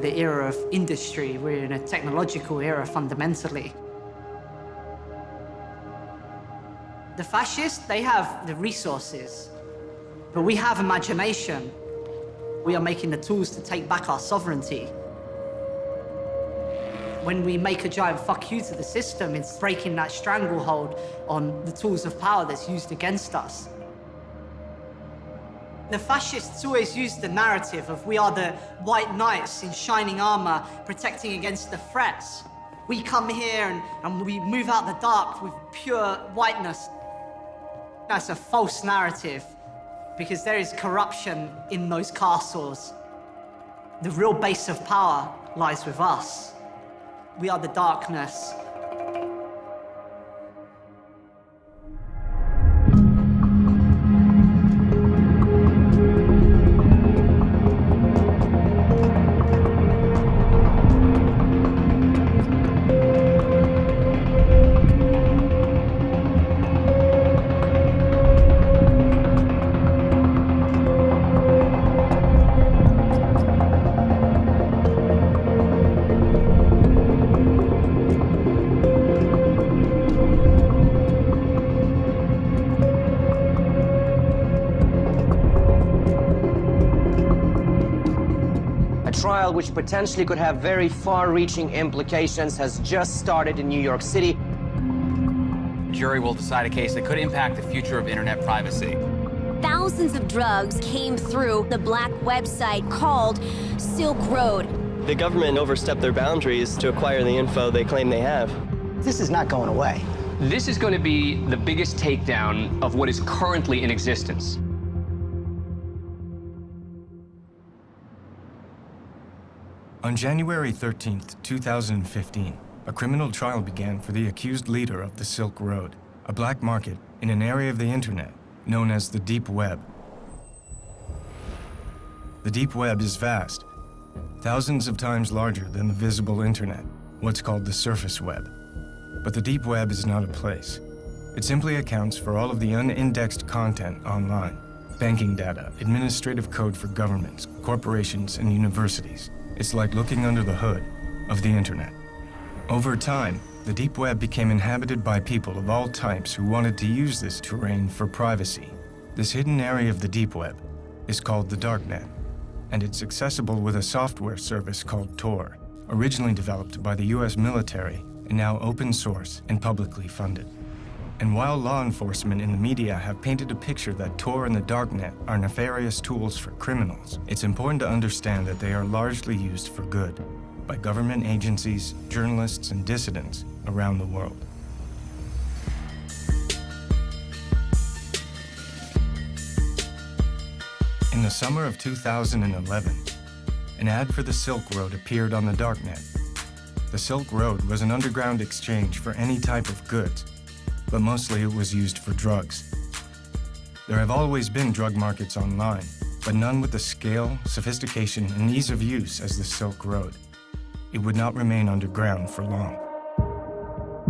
the era of industry. We're in a technological era, fundamentally. The fascists, they have the resources, but we have imagination. We are making the tools to take back our sovereignty. When we make a giant fuck you to the system, it's breaking that stranglehold on the tools of power that's used against us. The fascists always use the narrative of we are the white knights in shining armor protecting against the threats. We come here and we move out the dark with pure whiteness. That's a false narrative because there is corruption in those castles. The real base of power lies with us. We are the darkness. Which potentially could have very far-reaching implications has just started in New York City. The jury will decide a case that could impact the future of internet privacy. Thousands of drugs came through the black website called Silk Road. The government overstepped their boundaries to acquire the info they claim they have. This is not going away. This is going to be the biggest takedown of what is currently in existence. On January 13th, 2015, a criminal trial began for the accused leader of the Silk Road, a black market in an area of the internet known as the Deep Web. The Deep Web is vast, thousands of times larger than the visible internet, what's called the surface web. But the Deep Web is not a place. It simply accounts for all of the unindexed content online, banking data, administrative code for governments, corporations, and universities. It's like looking under the hood of the internet. Over time, the Deep Web became inhabited by people of all types who wanted to use this terrain for privacy. This hidden area of the Deep Web is called the Darknet, and it's accessible with a software service called Tor, originally developed by the US military and now open source and publicly funded. And while law enforcement and the media have painted a picture that Tor and the Darknet are nefarious tools for criminals, it's important to understand that they are largely used for good by government agencies, journalists, and dissidents around the world. In the summer of 2011, an ad for the Silk Road appeared on the Darknet. The Silk Road was an underground exchange for any type of goods, but mostly it was used for drugs. There have always been drug markets online, but none with the scale, sophistication, and ease of use as the Silk Road. It would not remain underground for long.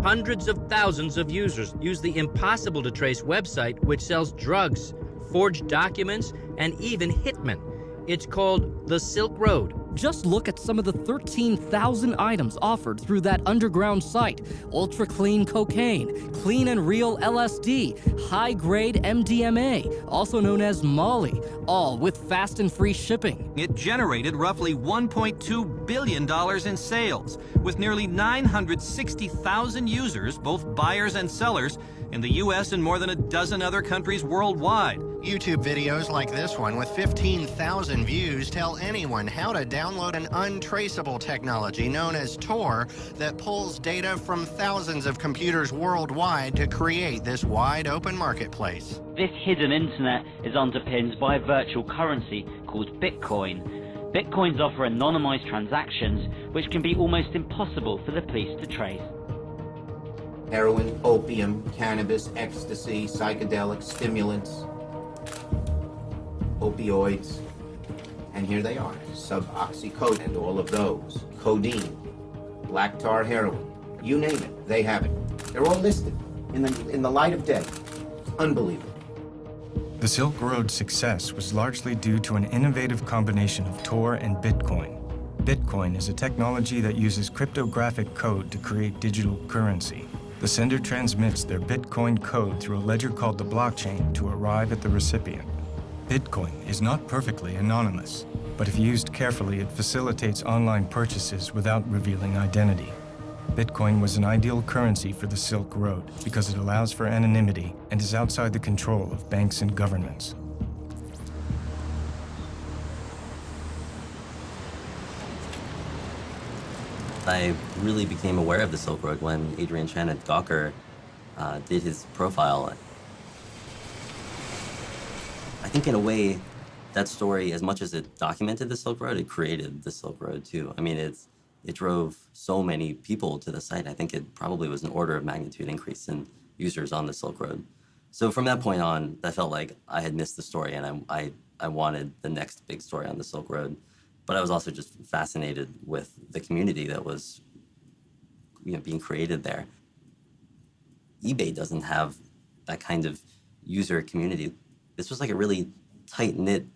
Hundreds of thousands of users use the impossible-to-trace website which sells drugs, forged documents, and even hitmen. It's called the Silk Road. Just look at some of the 13,000 items offered through that underground site. Ultra-clean cocaine, clean and real LSD, high-grade MDMA, also known as Molly, all with fast and free shipping. It generated roughly $1.2 billion in sales, with nearly 960,000 users, both buyers and sellers, in the US and more than a dozen other countries worldwide. YouTube videos like this one with 15,000 views tell anyone how to download an untraceable technology known as Tor that pulls data from thousands of computers worldwide to create this wide open marketplace. This hidden internet is underpinned by a virtual currency called Bitcoin. Bitcoins offer anonymized transactions which can be almost impossible for the police to trace. Heroin, opium, cannabis, ecstasy, psychedelics, stimulants, opioids, and here they are, suboxycodone and all of those, codeine, black tar heroin, you name it, they have it. They're all listed in the light of day. Unbelievable. The Silk Road's success was largely due to an innovative combination of Tor and Bitcoin. Bitcoin is a technology that uses cryptographic code to create digital currency. The sender transmits their Bitcoin code through a ledger called the blockchain to arrive at the recipient. Bitcoin is not perfectly anonymous, but if used carefully, it facilitates online purchases without revealing identity. Bitcoin was an ideal currency for the Silk Road because it allows for anonymity and is outside the control of banks and governments. I really became aware of the Silk Road when Adrian Chen at Gawker did his profile. I think in a way, that story, as much as it documented the Silk Road, it created the Silk Road too. I mean, it drove so many people to the site. I think it probably was an order of magnitude increase in users on the Silk Road. So from that point on, I felt like I had missed the story, and I wanted the next big story on the Silk Road. But I was also just fascinated with the community that was, being created there. eBay doesn't have that kind of user community. This was like a really tight-knit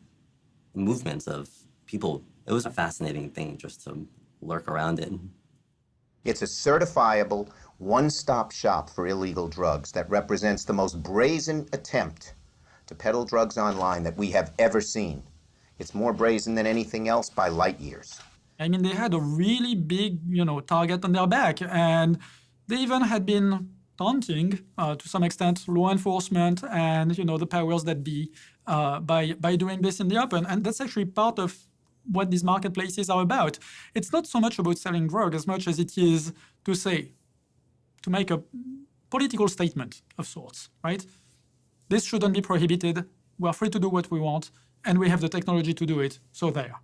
movement of people. It was a fascinating thing just to lurk around in. It's a certifiable, one-stop shop for illegal drugs that represents the most brazen attempt to peddle drugs online that we have ever seen. It's more brazen than anything else by light years. I mean, they had a really big, target on their back, and they even had been taunting, to some extent, law enforcement and, the powers that be by doing this in the open. And that's actually part of what these marketplaces are about. It's not so much about selling drugs as much as it is to make a political statement of sorts, right? This shouldn't be prohibited. We're free to do what we want, and we have the technology to do it, so there.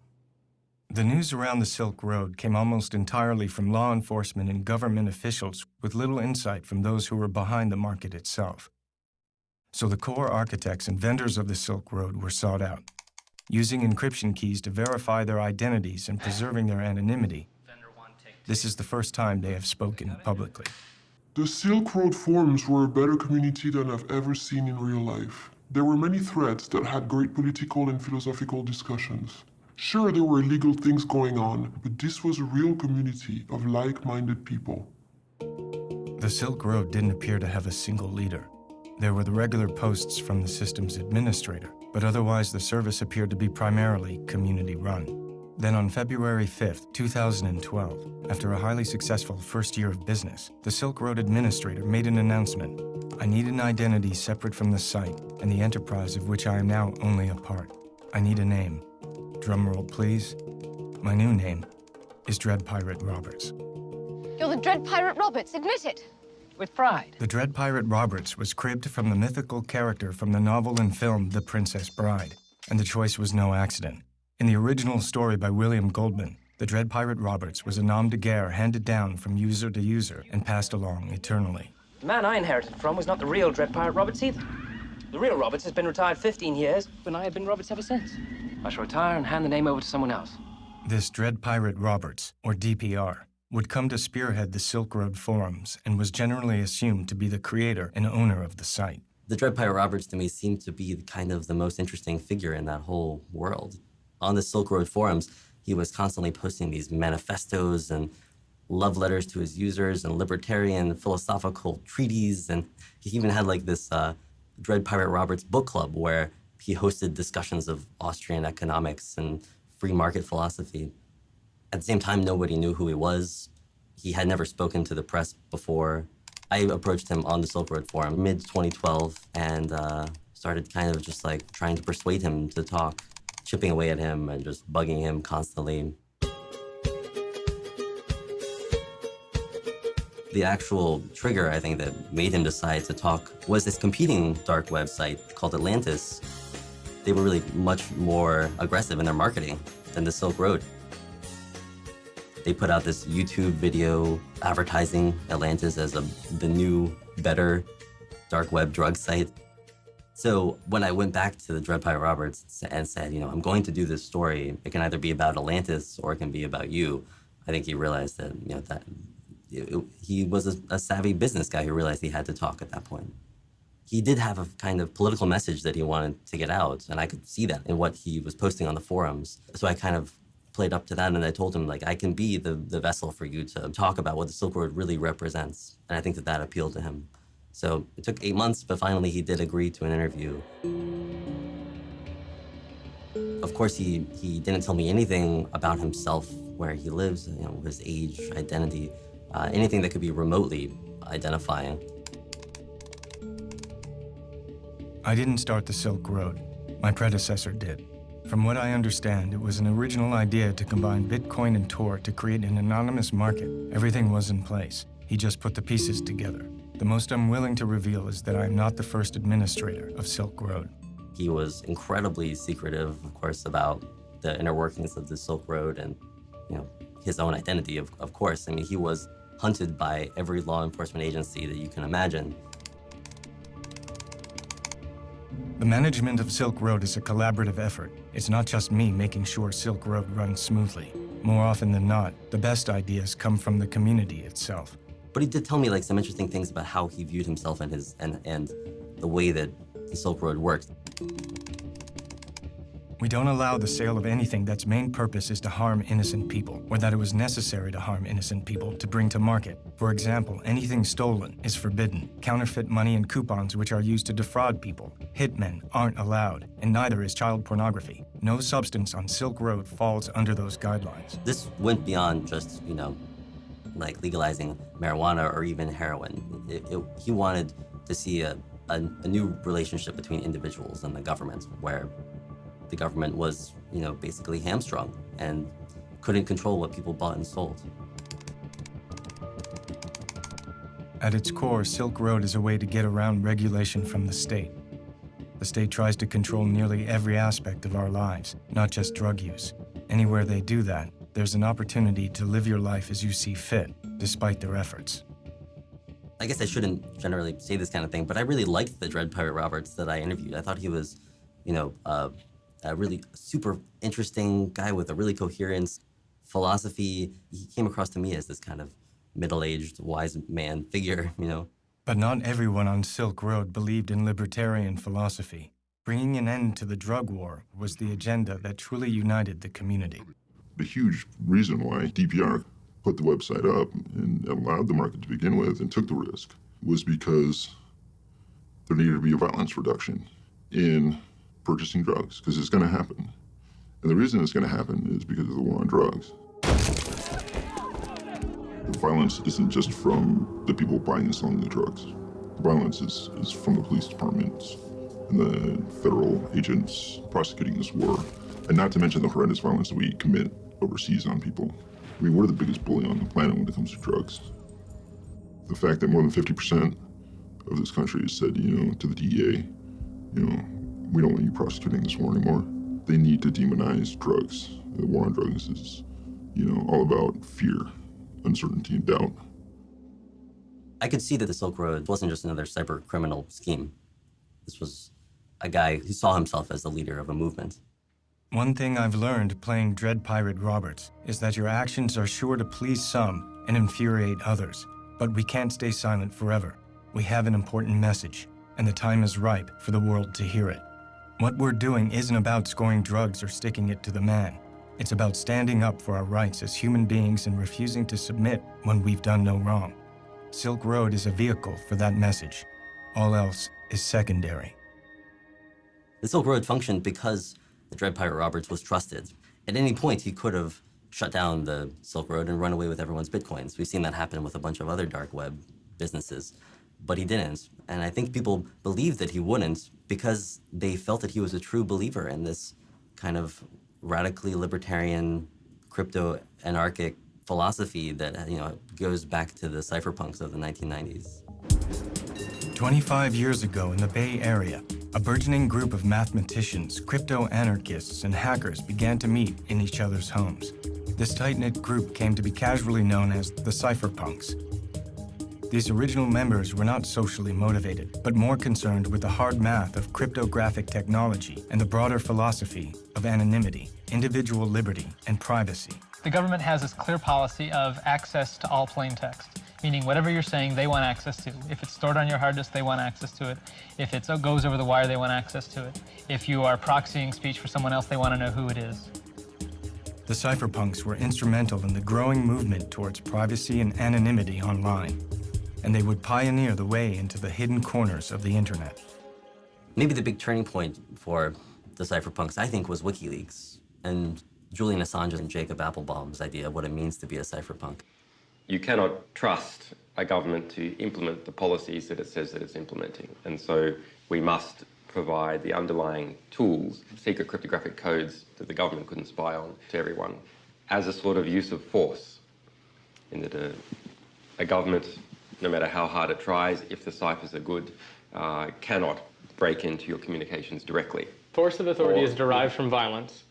The news around the Silk Road came almost entirely from law enforcement and government officials with little insight from those who were behind the market itself. So the core architects and vendors of the Silk Road were sought out, using encryption keys to verify their identities and preserving their anonymity. This is the first time they have spoken publicly. The Silk Road forums were a better community than I've ever seen in real life. There were many threads that had great political and philosophical discussions. Sure, there were illegal things going on, but this was a real community of like-minded people. The Silk Road didn't appear to have a single leader. There were the regular posts from the system's administrator, but otherwise the service appeared to be primarily community-run. Then on February 5th, 2012, after a highly successful first year of business, the Silk Road administrator made an announcement. I need an identity separate from the site and the enterprise of which I am now only a part. I need a name. Drumroll, please. My new name is Dread Pirate Roberts. You're the Dread Pirate Roberts, admit it. With pride. The Dread Pirate Roberts was cribbed from the mythical character from the novel and film The Princess Bride, and the choice was no accident. In the original story by William Goldman, the Dread Pirate Roberts was a nom de guerre handed down from user to user and passed along eternally. The man I inherited from was not the real Dread Pirate Roberts either. The real Roberts has been retired 15 years, and I have been Roberts ever since. I shall retire and hand the name over to someone else. This Dread Pirate Roberts, or DPR, would come to spearhead the Silk Road forums and was generally assumed to be the creator and owner of the site. The Dread Pirate Roberts to me seemed to be kind of the most interesting figure in that whole world. On the Silk Road forums, he was constantly posting these manifestos and love letters to his users and libertarian philosophical treaties. And he even had like this Dread Pirate Roberts book club where he hosted discussions of Austrian economics and free market philosophy. At the same time, nobody knew who he was. He had never spoken to the press before. I approached him on the Silk Road forum mid-2012 and started kind of just like trying to persuade him to talk, chipping away at him and just bugging him constantly. The actual trigger, I think, that made him decide to talk was this competing dark website called Atlantis. They were really much more aggressive in their marketing than the Silk Road. They put out this YouTube video advertising Atlantis as the new, better dark web drug site. So when I went back to the Dread Pirate Roberts and said, I'm going to do this story, it can either be about Atlantis or it can be about you, I think he realized that, he was a savvy business guy who realized he had to talk at that point. He did have a kind of political message that he wanted to get out, and I could see that in what he was posting on the forums. So I kind of played up to that, and I told him, like, I can be the vessel for you to talk about what the Silk Road really represents. And I think that appealed to him. So it took 8 months, but finally he did agree to an interview. Of course, he didn't tell me anything about himself, where he lives, his age, identity, anything that could be remotely identifying. I didn't start the Silk Road. My predecessor did. From what I understand, it was an original idea to combine Bitcoin and Tor to create an anonymous market. Everything was in place. He just put the pieces together. The most I'm willing to reveal is that I am not the first administrator of Silk Road. He was incredibly secretive, of course, about the inner workings of the Silk Road and, his own identity, of course. I mean, he was hunted by every law enforcement agency that you can imagine. The management of Silk Road is a collaborative effort. It's not just me making sure Silk Road runs smoothly. More often than not, the best ideas come from the community itself. But he did tell me like some interesting things about how he viewed himself and and the way that the Silk Road works. We don't allow the sale of anything that's main purpose is to harm innocent people, or that it was necessary to harm innocent people to bring to market. For example, anything stolen is forbidden. Counterfeit money and coupons which are used to defraud people. Hitmen aren't allowed, and neither is child pornography. No substance on Silk Road falls under those guidelines. This went beyond just, like legalizing marijuana or even heroin. He wanted to see a new relationship between individuals and the government, where the government was, basically hamstrung and couldn't control what people bought and sold. At its core, Silk Road is a way to get around regulation from the state. The state tries to control nearly every aspect of our lives, not just drug use. Anywhere they do that, there's an opportunity to live your life as you see fit, despite their efforts. I guess I shouldn't generally say this kind of thing, but I really liked the Dread Pirate Roberts that I interviewed. I thought he was, a really super interesting guy with a really coherent philosophy. He came across to me as this kind of middle-aged, wise man figure, But not everyone on Silk Road believed in libertarian philosophy. Bringing an end to the drug war was the agenda that truly united the community. The huge reason why DPR put the website up and allowed the market to begin with and took the risk was because there needed to be a violence reduction in purchasing drugs, because it's going to happen. And the reason it's going to happen is because of the war on drugs. The violence isn't just from the people buying and selling the drugs. The violence is from the police departments and the federal agents prosecuting this war. And not to mention the horrendous violence that we commit overseas on people. I mean, we're the biggest bully on the planet when it comes to drugs. The fact that more than 50% of this country has said, to the DEA, we don't want you prosecuting this war anymore. They need to demonize drugs. The war on drugs is, all about fear, uncertainty, and doubt. I could see that the Silk Road wasn't just another cyber criminal scheme. This was a guy who saw himself as the leader of a movement. One thing I've learned playing Dread Pirate Roberts is that your actions are sure to please some and infuriate others. But we can't stay silent forever. We have an important message, and the time is ripe for the world to hear it. What we're doing isn't about scoring drugs or sticking it to the man. It's about standing up for our rights as human beings and refusing to submit when we've done no wrong. Silk Road is a vehicle for that message. All else is secondary. The Silk Road functioned because the Dread Pirate Roberts was trusted. At any point, he could have shut down the Silk Road and run away with everyone's Bitcoins. We've seen that happen with a bunch of other dark web businesses, but he didn't. And I think people believed that he wouldn't because they felt that he was a true believer in this kind of radically libertarian, crypto-anarchic philosophy that, goes back to the cypherpunks of the 1990s. 25 years ago in the Bay Area, a burgeoning group of mathematicians, crypto-anarchists, and hackers began to meet in each other's homes. This tight-knit group came to be casually known as the Cypherpunks. These original members were not socially motivated, but more concerned with the hard math of cryptographic technology and the broader philosophy of anonymity, individual liberty, and privacy. The government has this clear policy of access to all plain text, meaning whatever you're saying, they want access to. If it's stored on your hard disk, they want access to it. If it goes over the wire, they want access to it. If you are proxying speech for someone else, they want to know who it is. The Cypherpunks were instrumental in the growing movement towards privacy and anonymity online, and they would pioneer the way into the hidden corners of the internet. Maybe the big turning point for the Cypherpunks, I think, was WikiLeaks and Julian Assange and Jacob Applebaum's idea of what it means to be a cypherpunk. You cannot trust a government to implement the policies that it says that it's implementing. And so we must provide the underlying tools, secret cryptographic codes that the government couldn't spy on, to everyone as a sort of use of force. In that a government, no matter how hard it tries, if the ciphers are good, cannot break into your communications directly. Force of authority is derived from violence.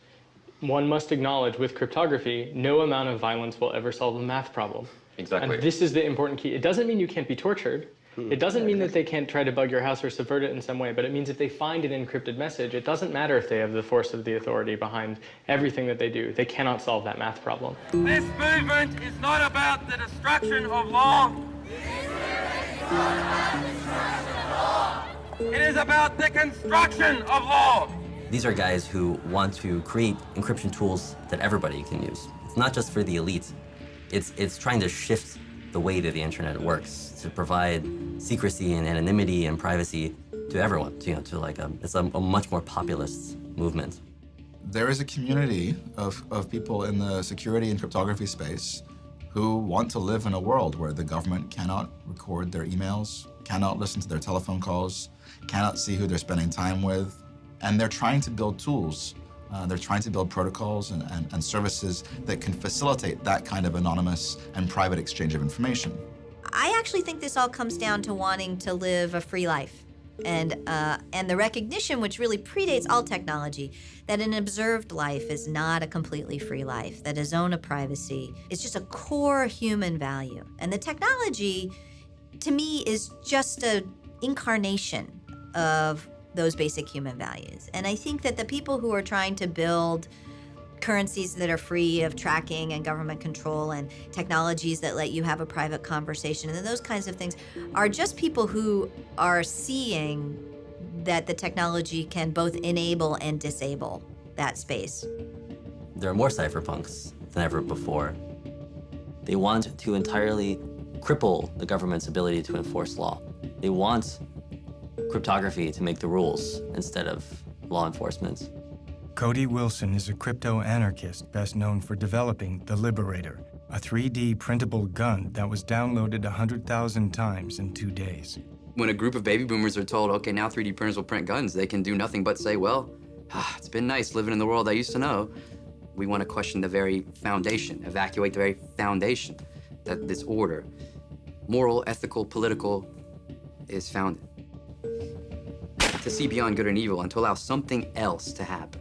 One must acknowledge with cryptography, no amount of violence will ever solve a math problem. Exactly. And this is the important key. It doesn't mean you can't be tortured. It doesn't mean that they can't try to bug your house or subvert it in some way, but it means if they find an encrypted message, it doesn't matter if they have the force of the authority behind everything that they do. They cannot solve that math problem. This movement is not about the destruction of law. It is about the construction of law. These are guys who want to create encryption tools that everybody can use. It's not just for the elite. It's trying to shift the way that the internet works to provide secrecy and anonymity and privacy to everyone. It's a much more populist movement. There is a community of people in the security and cryptography space who want to live in a world where the government cannot record their emails, cannot listen to their telephone calls, cannot see who they're spending time with. And they're trying to build tools. They're trying to build protocols and services that can facilitate that kind of anonymous and private exchange of information. I actually think this all comes down to wanting to live a free life. And the recognition, which really predates all technology, that an observed life is not a completely free life, that a zone of privacy is just a core human value. And the technology, to me, is just an incarnation of those basic human values. And I think that the people who are trying to build currencies that are free of tracking and government control and technologies that let you have a private conversation and those kinds of things are just people who are seeing that the technology can both enable and disable that space. There are more cypherpunks than ever before. They want to entirely cripple the government's ability to enforce law. They want cryptography to make the rules instead of law enforcement. Cody Wilson is a crypto-anarchist best known for developing the Liberator, a 3D printable gun that was downloaded 100,000 times in 2 days. When a group of baby boomers are told, okay, now 3D printers will print guns, they can do nothing but say, well, it's been nice living in the world I used to know. We want to question the very foundation, evacuate the very foundation that this order, moral, ethical, political, is founded. To see beyond good and evil and to allow something else to happen.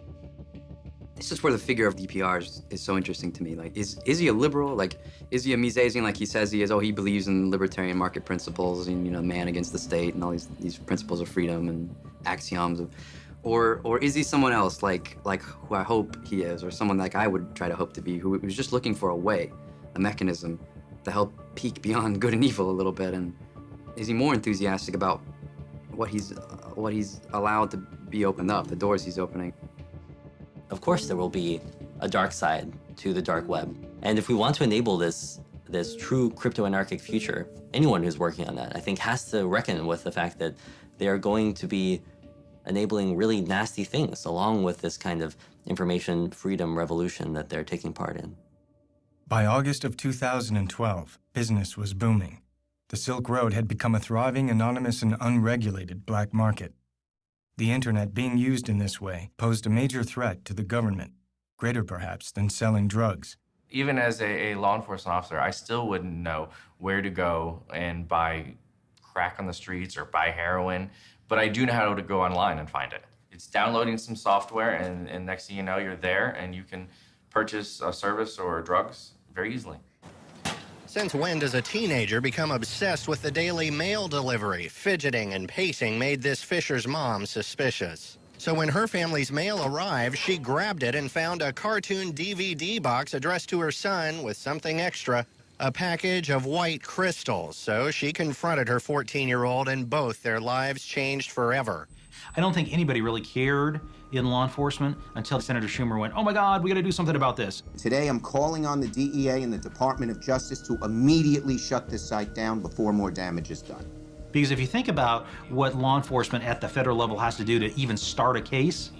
This is where the figure of DPR is so interesting to me. Like, is he a liberal? Like, is he a Misesian like he says he is? Oh, he believes in libertarian market principles and, man against the state and all these principles of freedom and axioms of, or is he someone else like who I hope he is, or someone like I would try to hope to be, who was just looking for a way, a mechanism to help peek beyond good and evil a little bit? And is he more enthusiastic about what he's allowed to be opened up, the doors he's opening? Of course, there will be a dark side to the dark web. And if we want to enable this true crypto-anarchic future, anyone who's working on that, I think, has to reckon with the fact that they are going to be enabling really nasty things along with this kind of information freedom revolution that they're taking part in. By August of 2012, business was booming. The Silk Road had become a thriving, anonymous, and unregulated black market. The internet being used in this way posed a major threat to the government, greater perhaps than selling drugs. Even as a law enforcement officer, I still wouldn't know where to go and buy crack on the streets or buy heroin, but I do know how to go online and find it. It's downloading some software, and next thing you know, you're there, and you can purchase a service or drugs very easily. Since when does a teenager become obsessed with the daily mail delivery? Fidgeting and pacing made this Fisher's mom suspicious. So when her family's mail arrived, she grabbed it and found a cartoon DVD box addressed to her son with something extra. a package of white crystals. So she confronted her 14-year-old, and both their lives changed forever. I don't think anybody really cared in law enforcement until Senator Schumer went, oh my God, we got to do something about this. Today, I'm calling on the DEA and the Department of Justice to immediately shut this site down before more damage is done. Because if you think about what law enforcement at the federal level has to do to even start a case,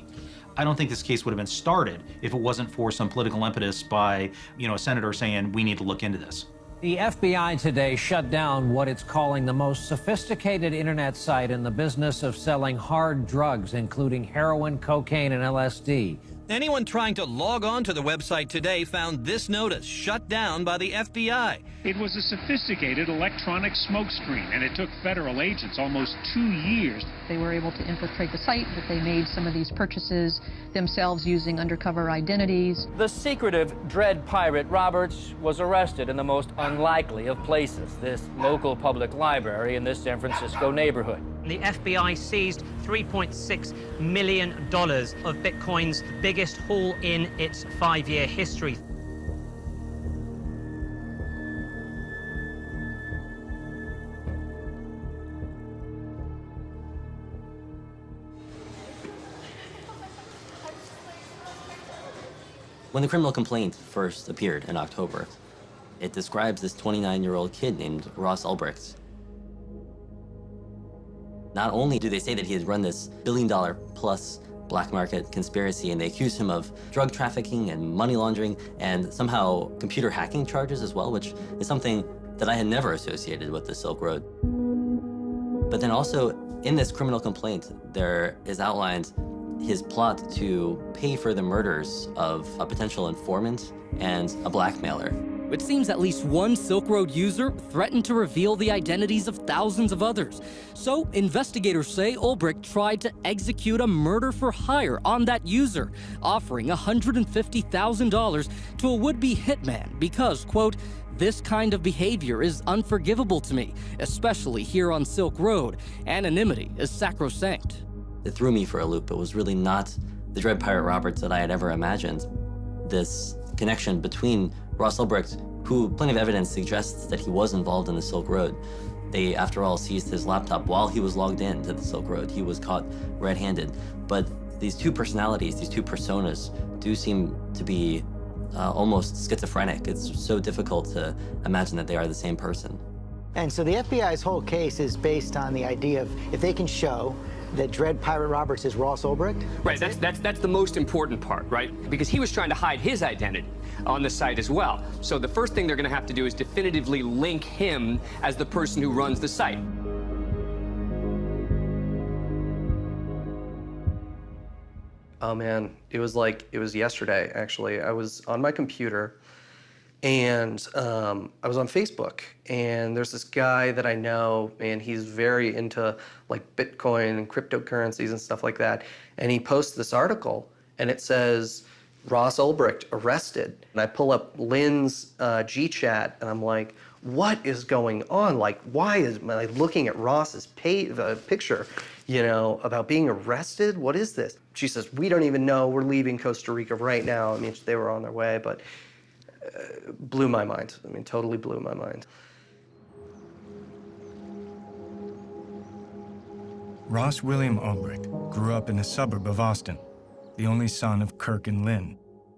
I don't think this case would have been started if it wasn't for some political impetus by, a senator saying, we need to look into this. The FBI today shut down what it's calling the most sophisticated internet site in the business of selling hard drugs, including heroin, cocaine, and LSD. Anyone trying to log on to the website today found this notice shut down by the FBI. It was a sophisticated electronic smokescreen, and it took federal agents almost 2 years. They were able to infiltrate the site, but they made some of these purchases themselves using undercover identities. The secretive Dread Pirate Roberts was arrested in the most unlikely of places, this local public library in this San Francisco neighborhood. The FBI seized $3.6 million of Bitcoin's biggest haul in its 5-year history. When the criminal complaint first appeared in October, it describes this 29-year-old kid named Ross Ulbricht. Not only do they say that he has run this billion-dollar-plus black market conspiracy, and they accuse him of drug trafficking and money laundering and somehow computer hacking charges as well, which is something that I had never associated with the Silk Road. But then also in this criminal complaint, there is outlined his plot to pay for the murders of a potential informant and a blackmailer. It seems at least one Silk Road user threatened to reveal the identities of thousands of others. So investigators say Ulbricht tried to execute a murder for hire on that user, offering $150,000 to a would-be hitman because, quote, "This kind of behavior is unforgivable to me, especially here on Silk Road. Anonymity is sacrosanct." It threw me for a loop. It was really not the Dread Pirate Roberts that I had ever imagined. This connection between Ross Ulbricht, who plenty of evidence suggests that he was involved in the Silk Road. They, after all, seized his laptop while he was logged in to the Silk Road. He was caught red-handed. But these two personalities, these two personas, do seem to be almost schizophrenic. It's so difficult to imagine that they are the same person. And so the FBI's whole case is based on the idea of if they can show that Dread Pirate Roberts is Ross Ulbricht? Right, that's the most important part, right? Because he was trying to hide his identity on the site as well. So the first thing they're going to have to do is definitively link him as the person who runs the site. Oh man, it was yesterday, actually. I was on my computer and I was on Facebook, and there's this guy that I know, and he's very into like Bitcoin and cryptocurrencies and stuff like that. And he posts this article, and it says, Ross Ulbricht arrested. And I pull up Lynn's G-chat, and I'm like, what is going on? Like, why is I looking at Ross's picture, about being arrested? What is this? She says, we don't even know. We're leaving Costa Rica right now. I mean, they were on their way, but blew my mind. I mean, totally blew my mind. Ross William Ulbricht grew up in a suburb of Austin, the only son of Kirk and Lynn,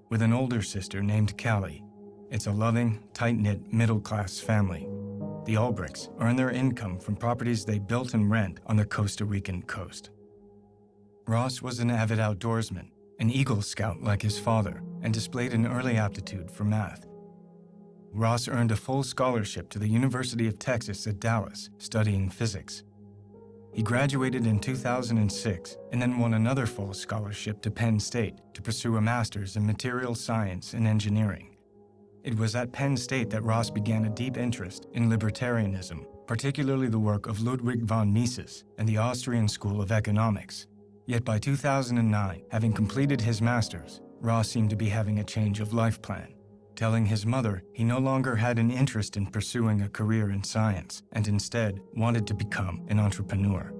with an older sister named Callie. It's a loving, tight-knit, middle-class family. The Ulbrichts earn their income from properties they built and rent on the Costa Rican coast. Ross was an avid outdoorsman, an Eagle Scout like his father, and displayed an early aptitude for math. Ross earned a full scholarship to the University of Texas at Dallas, studying physics. He graduated in 2006 and then won another full scholarship to Penn State to pursue a master's in material science and engineering. It was at Penn State that Ross began a deep interest in libertarianism, particularly the work of Ludwig von Mises and the Austrian School of Economics. Yet by 2009, having completed his master's, Ross seemed to be having a change of life plan, telling his mother he no longer had an interest in pursuing a career in science and instead wanted to become an entrepreneur.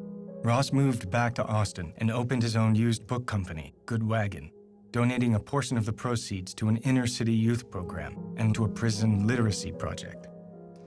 Ross moved back to Austin and opened his own used book company, Good Wagon, donating a portion of the proceeds to an inner-city youth program and to a prison literacy project.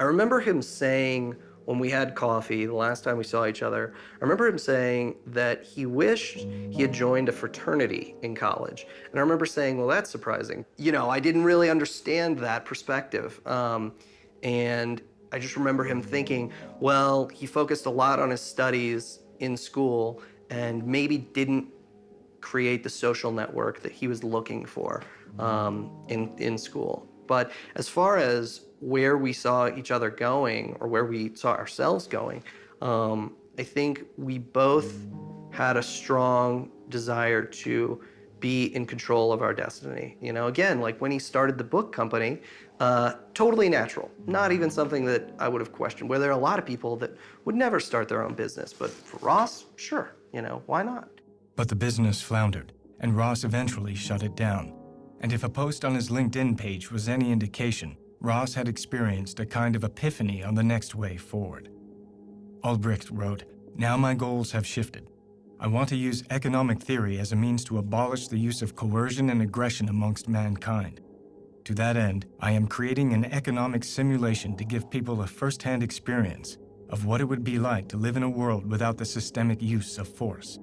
I remember him saying when we had coffee, the last time we saw each other, I remember him saying that he wished he had joined a fraternity in college. And I remember saying, well, that's surprising. You know, I didn't really understand that perspective. And I just remember him thinking, well, he focused a lot on his studies in school and maybe didn't create the social network that he was looking for in school. But as far as where we saw each other going or where we saw ourselves going, I think we both had a strong desire to be in control of our destiny. You know, again, like when he started the book company, totally natural, not even something that I would have questioned, where there are a lot of people that would never start their own business. But for Ross, sure, you know, why not? But the business floundered, and Ross eventually shut it down. And if a post on his LinkedIn page was any indication, Ross had experienced a kind of epiphany on the next way forward. Ulbricht wrote, "Now my goals have shifted. I want to use economic theory as a means to abolish the use of coercion and aggression amongst mankind. To that end, I am creating an economic simulation to give people a first-hand experience of what it would be like to live in a world without the systemic use of force."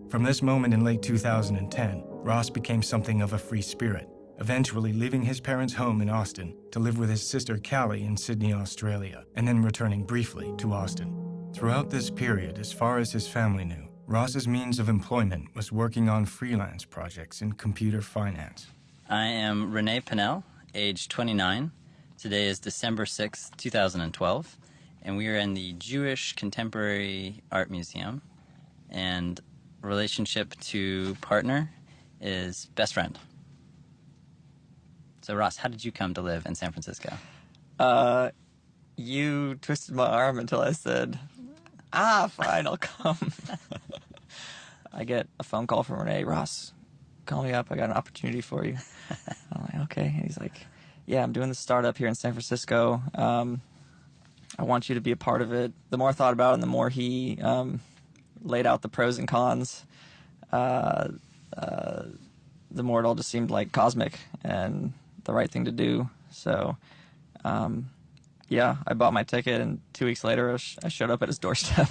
From this moment in late 2010, Ross became something of a free spirit, eventually leaving his parents' home in Austin to live with his sister Callie in Sydney, Australia, and then returning briefly to Austin. Throughout this period, as far as his family knew, Ross's means of employment was working on freelance projects in computer finance. I am Renee Pinnell, age 29. Today is December 6th, 2012, and we are in the Jewish Contemporary Art Museum, and relationship to partner is best friend. So Ross, how did you come to live in San Francisco? You twisted my arm until I said, fine, I'll come. I get a phone call from Renee. "Ross, call me up, I got an opportunity for you." I'm like, okay. And he's like, "Yeah, I'm doing this startup here in San Francisco. I want you to be a part of it." The more I thought about it, and the more he laid out the pros and cons, the more it all just seemed like cosmic and the right thing to do. So, yeah, I bought my ticket, and 2 weeks later, I showed up at his doorstep.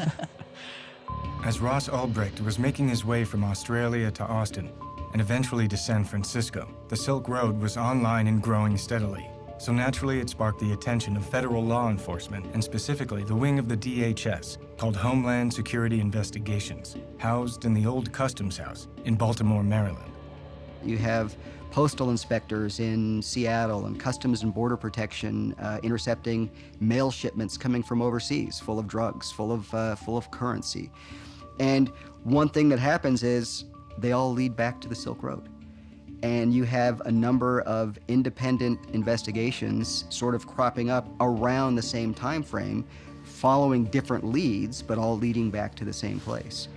As Ross Ulbricht was making his way from Australia to Austin, and eventually to San Francisco, the Silk Road was online and growing steadily. So naturally, it sparked the attention of federal law enforcement, and specifically the wing of the DHS, called Homeland Security Investigations, housed in the old Customs House in Baltimore, Maryland. You have postal inspectors in Seattle and Customs and Border Protection intercepting mail shipments coming from overseas, full of drugs, full of currency. And one thing that happens is they all lead back to the Silk Road. And you have a number of independent investigations sort of cropping up around the same time frame, following different leads, but all leading back to the same place.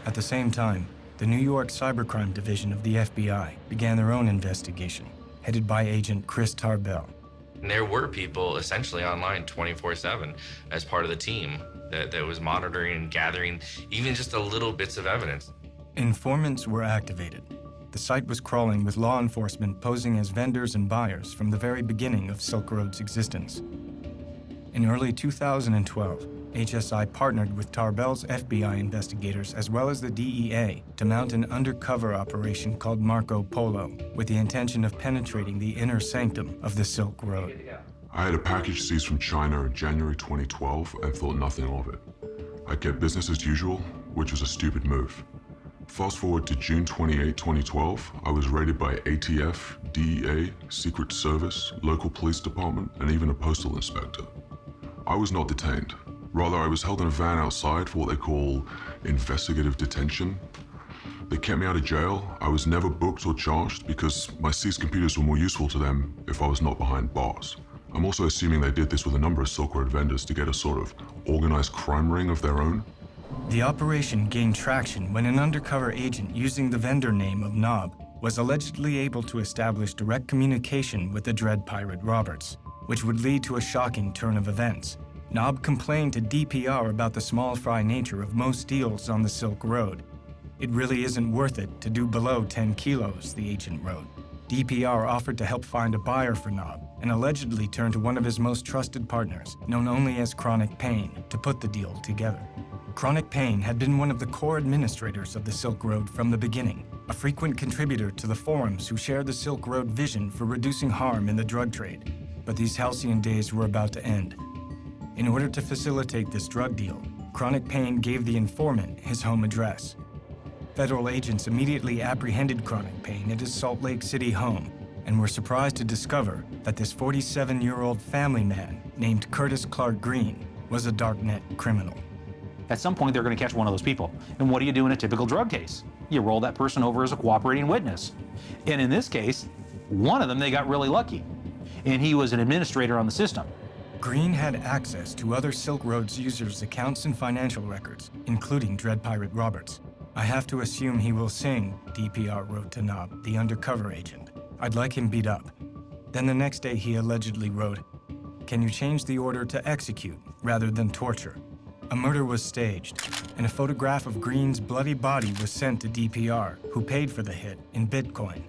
At the same time, the New York Cybercrime Division of the FBI began their own investigation, headed by Agent Chris Tarbell. And there were people essentially online 24/7 as part of the team that was monitoring and gathering even just a little bits of evidence. Informants were activated. The site was crawling with law enforcement posing as vendors and buyers from the very beginning of Silk Road's existence. In early 2012, HSI partnered with Tarbell's FBI investigators as well as the DEA to mount an undercover operation called Marco Polo with the intention of penetrating the inner sanctum of the Silk Road. I had a package seized from China in January 2012 and thought nothing of it. I kept business as usual, which was a stupid move. Fast forward to June 28, 2012, I was raided by ATF, DEA, Secret Service, local police department, and even a postal inspector. I was not detained. Rather, I was held in a van outside for what they call investigative detention. They kept me out of jail. I was never booked or charged because my seized computers were more useful to them if I was not behind bars. I'm also assuming they did this with a number of Silk Road vendors to get a sort of organized crime ring of their own. The operation gained traction when an undercover agent using the vendor name of Knob was allegedly able to establish direct communication with the Dread Pirate Roberts, which would lead to a shocking turn of events. Knob complained to DPR about the small fry nature of most deals on the Silk Road. It really isn't worth it to do below 10 kilos, the agent wrote. DPR offered to help find a buyer for Knob, and allegedly turned to one of his most trusted partners, known only as Chronic Pain, to put the deal together. Chronic Pain had been one of the core administrators of the Silk Road from the beginning, a frequent contributor to the forums who shared the Silk Road vision for reducing harm in the drug trade. But these halcyon days were about to end. In order to facilitate this drug deal, Chronic Pain gave the informant his home address. Federal agents immediately apprehended Chronic Pain at his Salt Lake City home and were surprised to discover that this 47-year-old family man named Curtis Clark Green was a darknet criminal. At some point, they're going to catch one of those people. And what do you do in a typical drug case? You roll that person over as a cooperating witness. And in this case, one of them, they got really lucky. And he was an administrator on the system. Green had access to other Silk Road's users' accounts and financial records, including Dread Pirate Roberts. I have to assume he will sing, DPR wrote to Knob, the undercover agent. I'd like him beat up. Then the next day he allegedly wrote, "Can you change the order to execute rather than torture?" A murder was staged, and a photograph of Green's bloody body was sent to DPR, who paid for the hit in Bitcoin.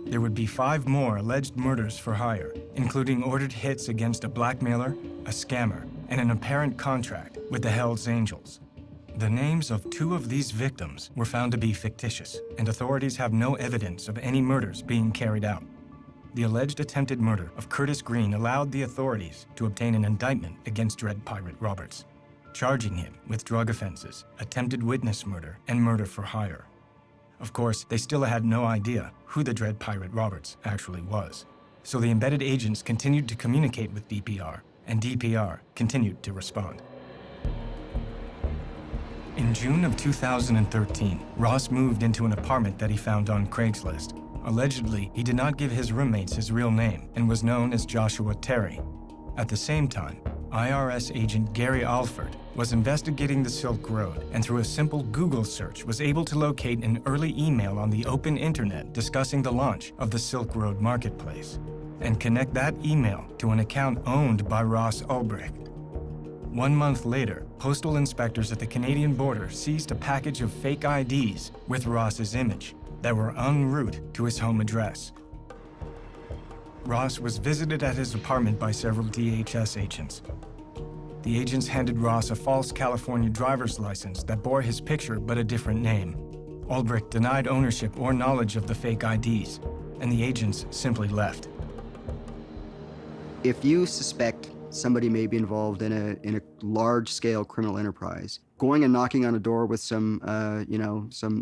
There would be 5 more alleged murders for hire, including ordered hits against a blackmailer, a scammer, and an apparent contract with the Hells Angels. The names of 2 of these victims were found to be fictitious, and authorities have no evidence of any murders being carried out. The alleged attempted murder of Curtis Green allowed the authorities to obtain an indictment against Dread Pirate Roberts, charging him with drug offenses, attempted witness murder, and murder for hire. Of course, they still had no idea who the Dread Pirate Roberts actually was. So the embedded agents continued to communicate with DPR, and DPR continued to respond. In June of 2013, Ross moved into an apartment that he found on Craigslist. Allegedly, he did not give his roommates his real name and was known as Joshua Terry. At the same time, IRS agent Gary Alford was investigating the Silk Road and through a simple Google search was able to locate an early email on the open internet discussing the launch of the Silk Road marketplace and connect that email to an account owned by Ross Ulbricht. 1 month later, postal inspectors at the Canadian border seized a package of fake IDs with Ross's image that were en route to his home address. Ross was visited at his apartment by several DHS agents. The agents handed Ross a false California driver's license that bore his picture but a different name. Ulbricht denied ownership or knowledge of the fake IDs, and the agents simply left. If you suspect somebody may be involved in a large-scale criminal enterprise, going and knocking on a door with some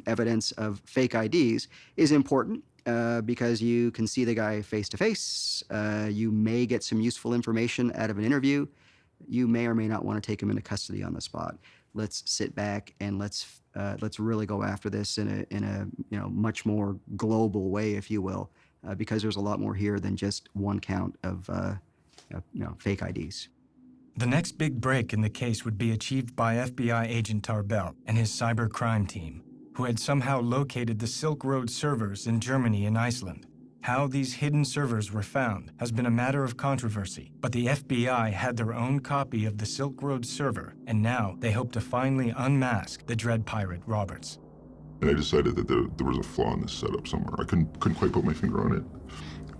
evidence of fake IDs is important. Because you can see the guy face to face, you may get some useful information out of an interview. You may or may not want to take him into custody on the spot. Let's sit back and let's really go after this in a much more global way, if you will, because there's a lot more here than just one count of fake IDs. The next big break in the case would be achieved by FBI agent Tarbell and his cybercrime team, who had somehow located the Silk Road servers in Germany and Iceland. How these hidden servers were found has been a matter of controversy, but the FBI had their own copy of the Silk Road server, and now they hope to finally unmask the Dread Pirate Roberts. And I decided that there was a flaw in this setup somewhere. I couldn't quite put my finger on it,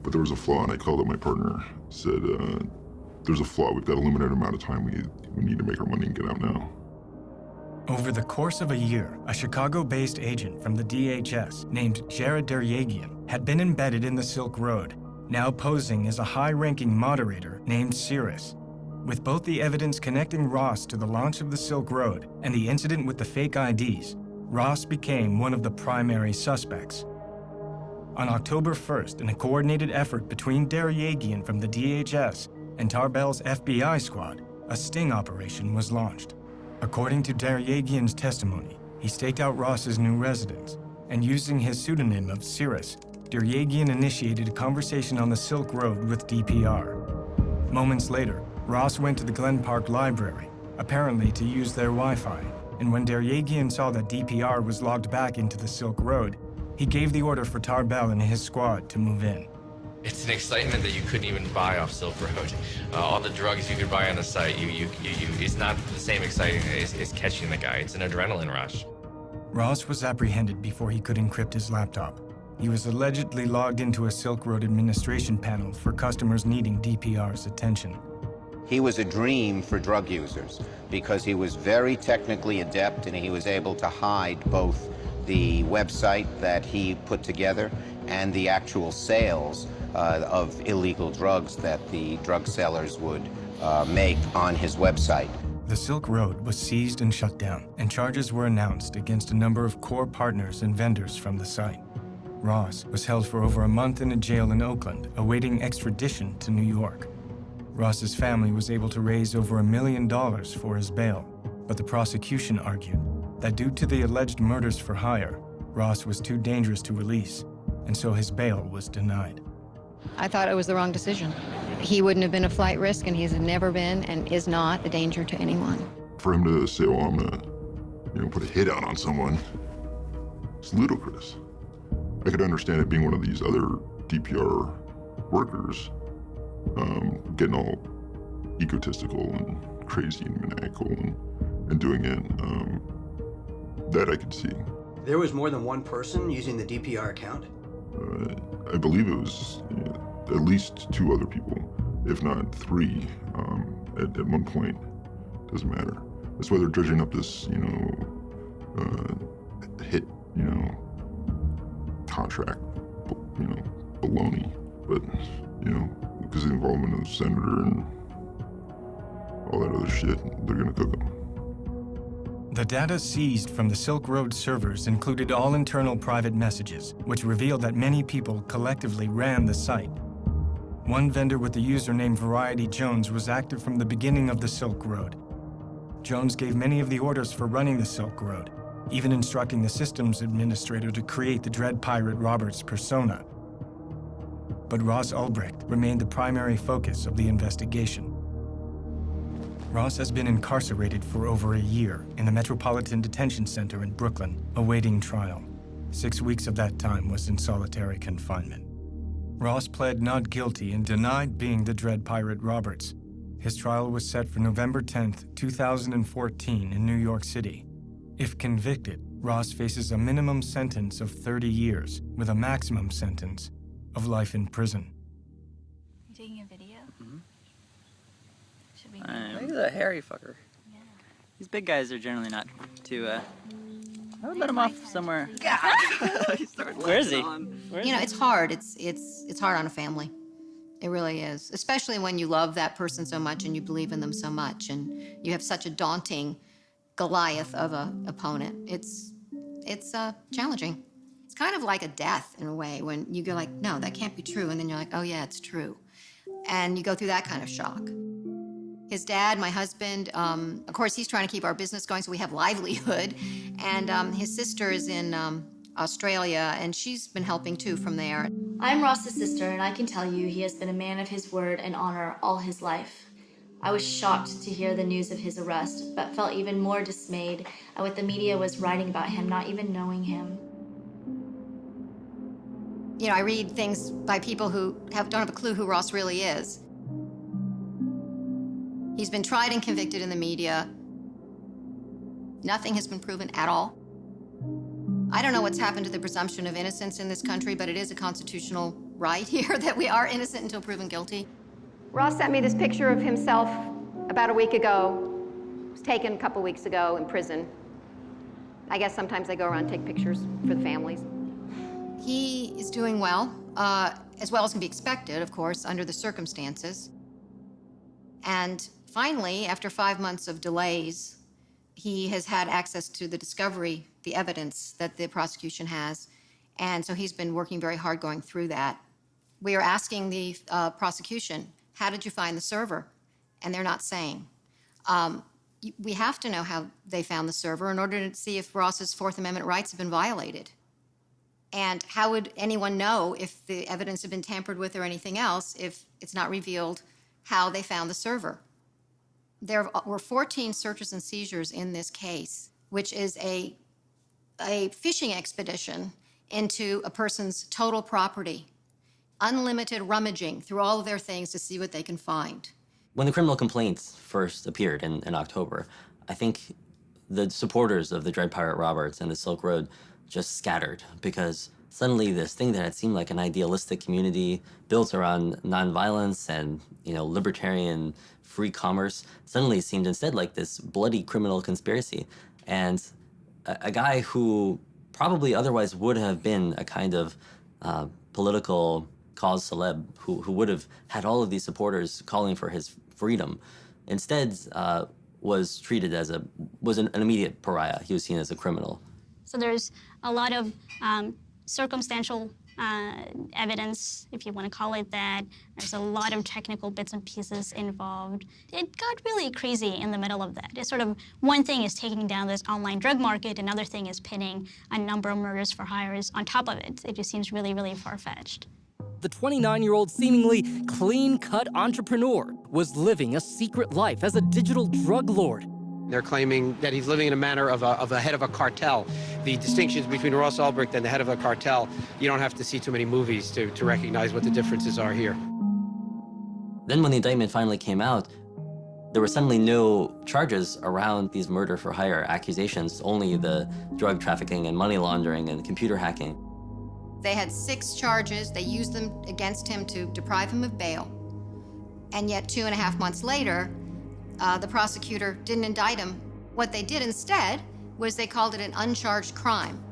but there was a flaw, and I called up my partner, said, there's a flaw, we've got a limited amount of time, we need to make our money and get out now. Over the course of a year, a Chicago-based agent from the DHS named Jared Deryagian had been embedded in the Silk Road, now posing as a high-ranking moderator named Cirrus. With both the evidence connecting Ross to the launch of the Silk Road and the incident with the fake IDs, Ross became one of the primary suspects. On October 1st, in a coordinated effort between Deryagian from the DHS and Tarbell's FBI squad, a sting operation was launched. According to Deryagian's testimony, he staked out Ross's new residence, and using his pseudonym of Cirrus, Deryagian initiated a conversation on the Silk Road with DPR. Moments later, Ross went to the Glen Park Library, apparently to use their Wi-Fi, and when Deryagian saw that DPR was logged back into the Silk Road, he gave the order for Tarbell and his squad to move in. It's an excitement that you couldn't even buy off Silk Road. All the drugs you could buy on the site, it's not the same exciting as catching the guy. It's an adrenaline rush. Ross was apprehended before he could encrypt his laptop. He was allegedly logged into a Silk Road administration panel for customers needing DPR's attention. He was a dream for drug users because he was very technically adept and he was able to hide both the website that he put together and the actual sales of illegal drugs that the drug sellers would make on his website. The Silk Road was seized and shut down, and charges were announced against a number of core partners and vendors from the site. Ross was held for over a month in a jail in Oakland, awaiting extradition to New York. Ross's family was able to raise over $1 million for his bail, but the prosecution argued that due to the alleged murders for hire, Ross was too dangerous to release, and so his bail was denied. I thought it was the wrong decision. He wouldn't have been a flight risk, and he's never been and is not a danger to anyone. For him to say, well, I'm gonna, put a hit out on someone, it's ludicrous. I could understand it being one of these other DPR workers, getting all egotistical and crazy and maniacal and doing it. That I could see. There was more than one person using the DPR account? I believe it was at least 2 other people, if not 3, at one point. Doesn't matter. That's why they're dredging up this, hit, contract, baloney. But, because of the involvement of the senator and all that other shit, they're gonna cook them. The data seized from the Silk Road servers included all internal private messages, which revealed that many people collectively ran the site. One vendor with the username Variety Jones was active from the beginning of the Silk Road. Jones gave many of the orders for running the Silk Road, even instructing the systems administrator to create the Dread Pirate Roberts persona. But Ross Ulbricht remained the primary focus of the investigation. Ross has been incarcerated for over a year in the Metropolitan Detention Center in Brooklyn, awaiting trial. 6 weeks of that time was in solitary confinement. Ross pled not guilty and denied being the Dread Pirate Roberts. His trial was set for November 10th, 2014 in New York City. If convicted, Ross faces a minimum sentence of 30 years with a maximum sentence of life in prison. You taking a video? Should we? He's a hairy fucker. Yeah. These big guys are generally not too, I would let him off somewhere. Where is he? It's hard. It's hard on a family. It really is. Especially when you love that person so much and you believe in them so much and you have such a daunting Goliath of an opponent. It's challenging. It's kind of like a death in a way when you go like, no, that can't be true. And then you're like, oh yeah, it's true. And you go through that kind of shock. His dad, my husband, of course, he's trying to keep our business going so we have livelihood. And his sister is in Australia, and she's been helping too from there. I'm Ross's sister, and I can tell you he has been a man of his word and honor all his life. I was shocked to hear the news of his arrest, but felt even more dismayed at what the media was writing about him, not even knowing him. I read things by people who don't have a clue who Ross really is. He's been tried and convicted in the media. Nothing has been proven at all. I don't know what's happened to the presumption of innocence in this country, but it is a constitutional right here that we are innocent until proven guilty. Ross sent me this picture of himself about a week ago. It was taken a couple weeks ago in prison. I guess sometimes they go around and take pictures for the families. He is doing well as can be expected, of course, under the circumstances. And finally, after 5 months of delays, he has had access to the discovery, the evidence that the prosecution has. And so he's been working very hard going through that. We are asking the prosecution, how did you find the server? And they're not saying. We have to know how they found the server in order to see if Ross's Fourth Amendment rights have been violated. And how would anyone know if the evidence had been tampered with or anything else if it's not revealed how they found the server? There were 14 searches and seizures in this case, which is a fishing expedition into a person's total property, unlimited rummaging through all of their things to see what they can find. When the criminal complaints first appeared in October, I think the supporters of the Dread Pirate Roberts and the Silk Road just scattered because suddenly this thing that had seemed like an idealistic community built around nonviolence and, libertarian free commerce suddenly seemed instead like this bloody criminal conspiracy. And a guy who probably otherwise would have been a kind of political cause celeb who would have had all of these supporters calling for his freedom, instead was treated as an immediate pariah. He was seen as a criminal. So there's a lot of circumstantial evidence, if you want to call it that. There's a lot of technical bits and pieces involved. It got really crazy in the middle of that. It's sort of, one thing is taking down this online drug market, another thing is pinning a number of murders for hires on top of it. It just seems really, really far-fetched. The 29-year-old seemingly clean-cut entrepreneur was living a secret life as a digital drug lord. They're claiming that he's living in a manner of a head of a cartel. The distinctions between Ross Ulbricht and the head of a cartel, you don't have to see too many movies to recognize what the differences are here. Then when the indictment finally came out, there were suddenly no charges around these murder-for-hire accusations, only the drug trafficking and money laundering and computer hacking. They had 6 charges. They used them against him to deprive him of bail. And yet 2.5 months later, the prosecutor didn't indict him. What they did instead was they called it an uncharged crime.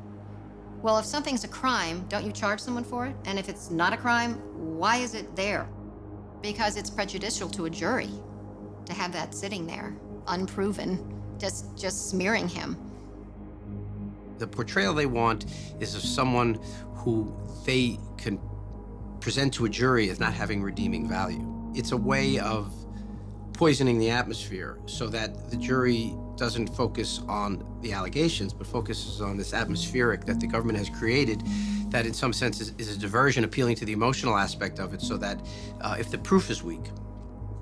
Well, if something's a crime, don't you charge someone for it? And if it's not a crime, why is it there? Because it's prejudicial to a jury to have that sitting there, unproven, just smearing him. The portrayal they want is of someone who they can present to a jury as not having redeeming value. It's a way of poisoning the atmosphere so that the jury doesn't focus on the allegations, but focuses on this atmospheric that the government has created that in some sense is a diversion, appealing to the emotional aspect of it, so that if the proof is weak,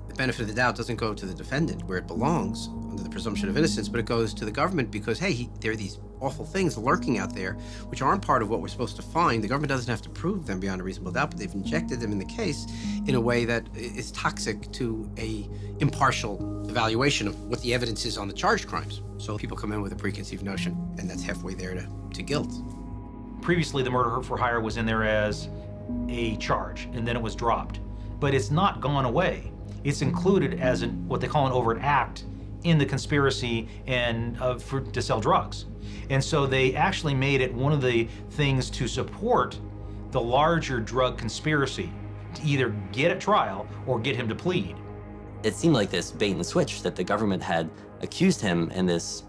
the benefit of the doubt doesn't go to the defendant where it belongs under the presumption of innocence, but it goes to the government because, hey, there are these awful things lurking out there which aren't part of what we're supposed to find. The government doesn't have to prove them beyond a reasonable doubt, but they've injected them in the case in a way that is toxic to a impartial evaluation of what the evidence is on the charged crimes. So people come in with a preconceived notion, and that's halfway there to guilt. Previously, the murder for hire was in there as a charge, and then it was dropped. But it's not gone away. It's included as what they call an overt act in the conspiracy and to sell drugs. And so they actually made it one of the things to support the larger drug conspiracy, to either get at trial or get him to plead. It seemed like this bait and switch that the government had accused him in this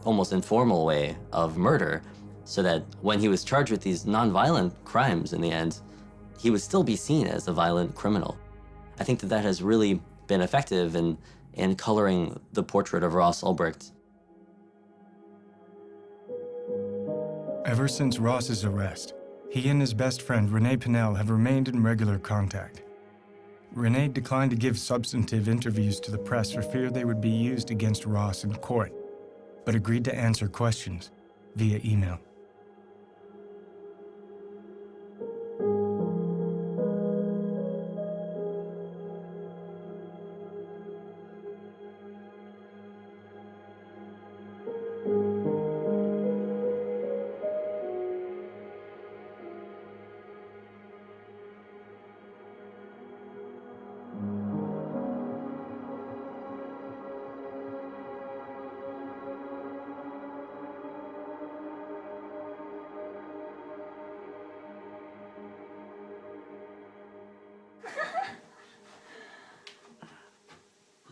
almost informal way of murder, so that when he was charged with these nonviolent crimes in the end, he would still be seen as a violent criminal. I think that has really been effective in coloring the portrait of Ross Ulbricht. Ever since Ross's arrest, he and his best friend Renee Pinnell have remained in regular contact. Renee declined to give substantive interviews to the press for fear they would be used against Ross in court, but agreed to answer questions via email.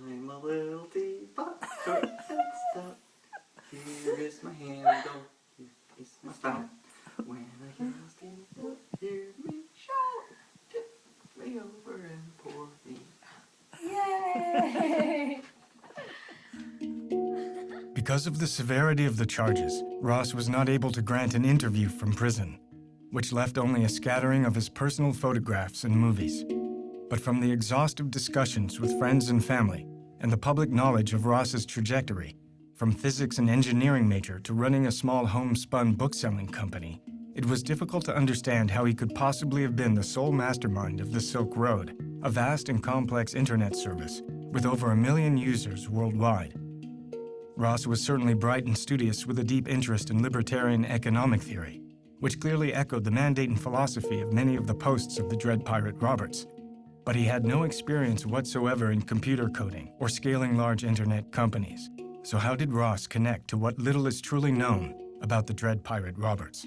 I'm a little teapot, short and stout. Here is my handle, here is my spout. When I get lost, hear me shout. Tip me over and pour me Yay! Because of the severity of the charges, Ross was not able to grant an interview from prison, which left only a scattering of his personal photographs and movies. But from the exhaustive discussions with friends and family, and the public knowledge of Ross's trajectory, from physics and engineering major to running a small homespun bookselling company, it was difficult to understand how he could possibly have been the sole mastermind of the Silk Road, a vast and complex internet service with over 1 million users worldwide. Ross was certainly bright and studious with a deep interest in libertarian economic theory, which clearly echoed the mandate and philosophy of many of the posts of the Dread Pirate Roberts. But he had no experience whatsoever in computer coding or scaling large internet companies. So how did Ross connect to what little is truly known about the Dread Pirate Roberts?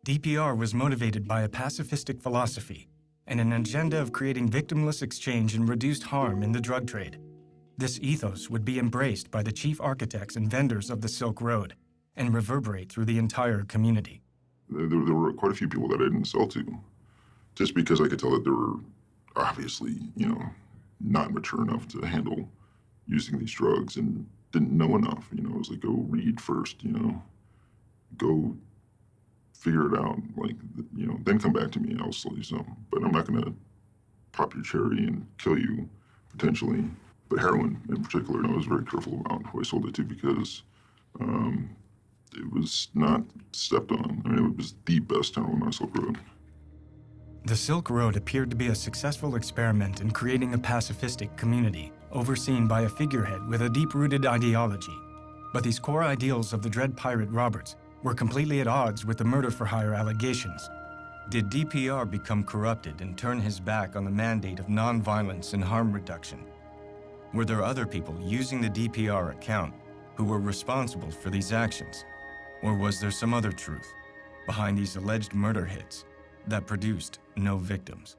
DPR was motivated by a pacifistic philosophy and an agenda of creating victimless exchange and reduced harm in the drug trade. This ethos would be embraced by the chief architects and vendors of the Silk Road and reverberate through the entire community. There were quite a few people that I didn't sell to, just because I could tell that they were obviously, not mature enough to handle using these drugs and didn't know enough. It was like, go read first, go figure it out, then come back to me, I'll sell you some. But I'm not gonna pop your cherry and kill you, potentially. But heroin in particular, I was very careful about who I sold it to because it was not stepped on. It was the best heroin on Silk Road. The Silk Road appeared to be a successful experiment in creating a pacifistic community, overseen by a figurehead with a deep-rooted ideology. But these core ideals of the Dread Pirate Roberts were completely at odds with the murder-for-hire allegations. Did DPR become corrupted and turn his back on the mandate of nonviolence and harm reduction? Were there other people using the DPR account who were responsible for these actions? Or was there some other truth behind these alleged murder hits that produced no victims?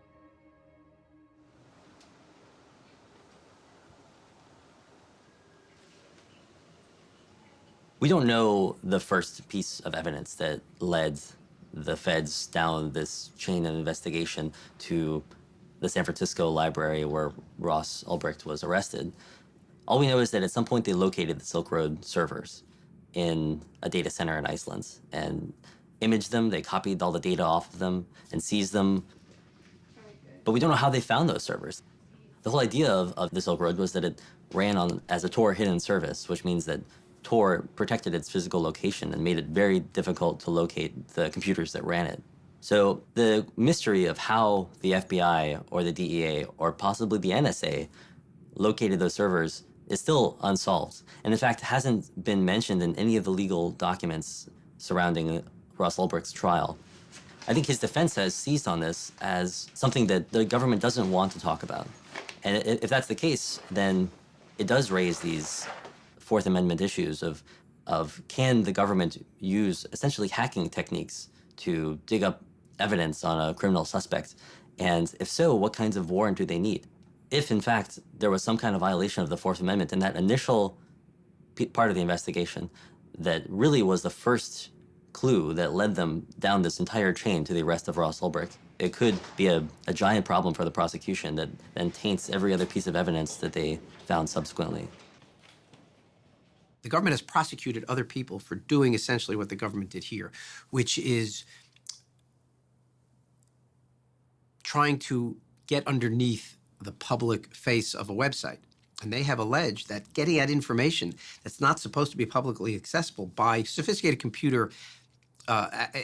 We don't know the first piece of evidence that led the feds down this chain of investigation to the San Francisco library where Ross Ulbricht was arrested. All we know is that at some point they located the Silk Road servers in a data center in Iceland and imaged them. They copied all the data off of them and seized them. But we don't know how they found those servers. The whole idea of the Silk Road was that it ran as a Tor hidden service, which means that Tor protected its physical location and made it very difficult to locate the computers that ran it. So the mystery of how the FBI or the DEA or possibly the NSA located those servers is still unsolved. And in fact, hasn't been mentioned in any of the legal documents surrounding Ross Ulbricht's trial. I think his defense has seized on this as something that the government doesn't want to talk about. And if that's the case, then it does raise these Fourth Amendment issues of can the government use essentially hacking techniques to dig up evidence on a criminal suspect? And if so, what kinds of warrant do they need? If, in fact, there was some kind of violation of the Fourth Amendment in that initial part of the investigation that really was the first clue that led them down this entire chain to the arrest of Ross Ulbricht, it could be a giant problem for the prosecution that then taints every other piece of evidence that they found subsequently. The government has prosecuted other people for doing essentially what the government did here, which is trying to get underneath the public face of a website. And they have alleged that getting at information that's not supposed to be publicly accessible by sophisticated computer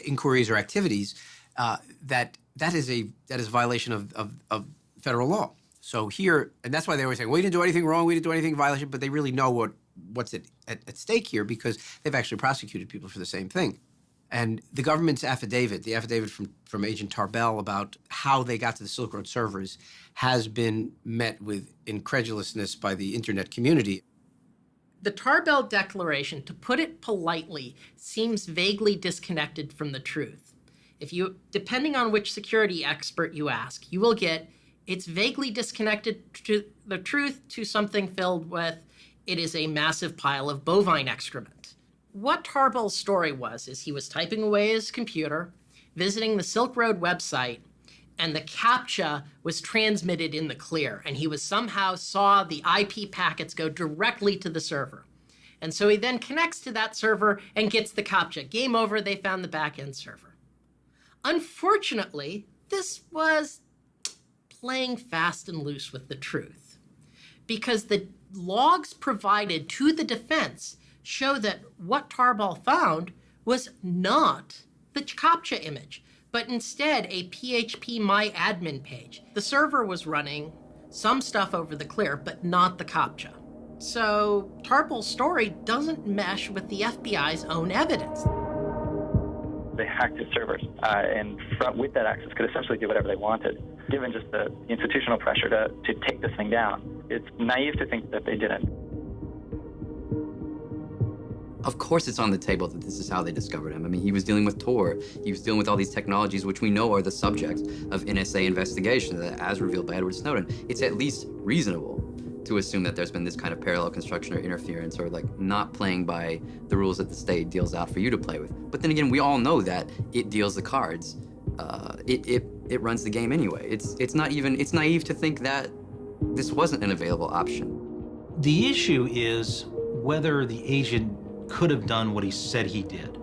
inquiries or activities, that is a violation of federal law. So here, and that's why they always say, we didn't do anything wrong, we didn't do anything violation, but they really know what's at stake here because they've actually prosecuted people for the same thing. And the government's affidavit, the affidavit from Agent Tarbell about how they got to the Silk Road servers has been met with incredulousness by the internet community. The Tarbell Declaration, to put it politely, seems vaguely disconnected from the truth. Depending on which security expert you ask, you will get it's vaguely disconnected to the truth to something filled with it is a massive pile of bovine excrement. What Tarbell's story is he was typing away his computer, visiting the Silk Road website, and the CAPTCHA was transmitted in the clear, and he somehow saw the IP packets go directly to the server. And so he then connects to that server and gets the CAPTCHA. Game over, they found the back-end server. Unfortunately, this was playing fast and loose with the truth, because the logs provided to the defense show that what Tarbell found was not the CAPTCHA image, but instead a PHP MyAdmin page. The server was running some stuff over the clear, but not the CAPTCHA. So Tarbell's story doesn't mesh with the FBI's own evidence. they hacked his servers, and with that access could essentially do whatever they wanted. Given just the institutional pressure to take this thing down, it's naive to think that they didn't. Of course it's on the table that this is how they discovered him. I mean, he was dealing with Tor. He was dealing with all these technologies which we know are the subject of NSA investigation, as revealed by Edward Snowden. It's at least reasonable to assume that there's been this kind of parallel construction or interference, or like not playing by the rules that the state deals out for you to play with. But then again, we all know that it deals the cards. It runs the game anyway. It's naive to think that this wasn't an available option. The issue is whether the agent could have done what he said he did.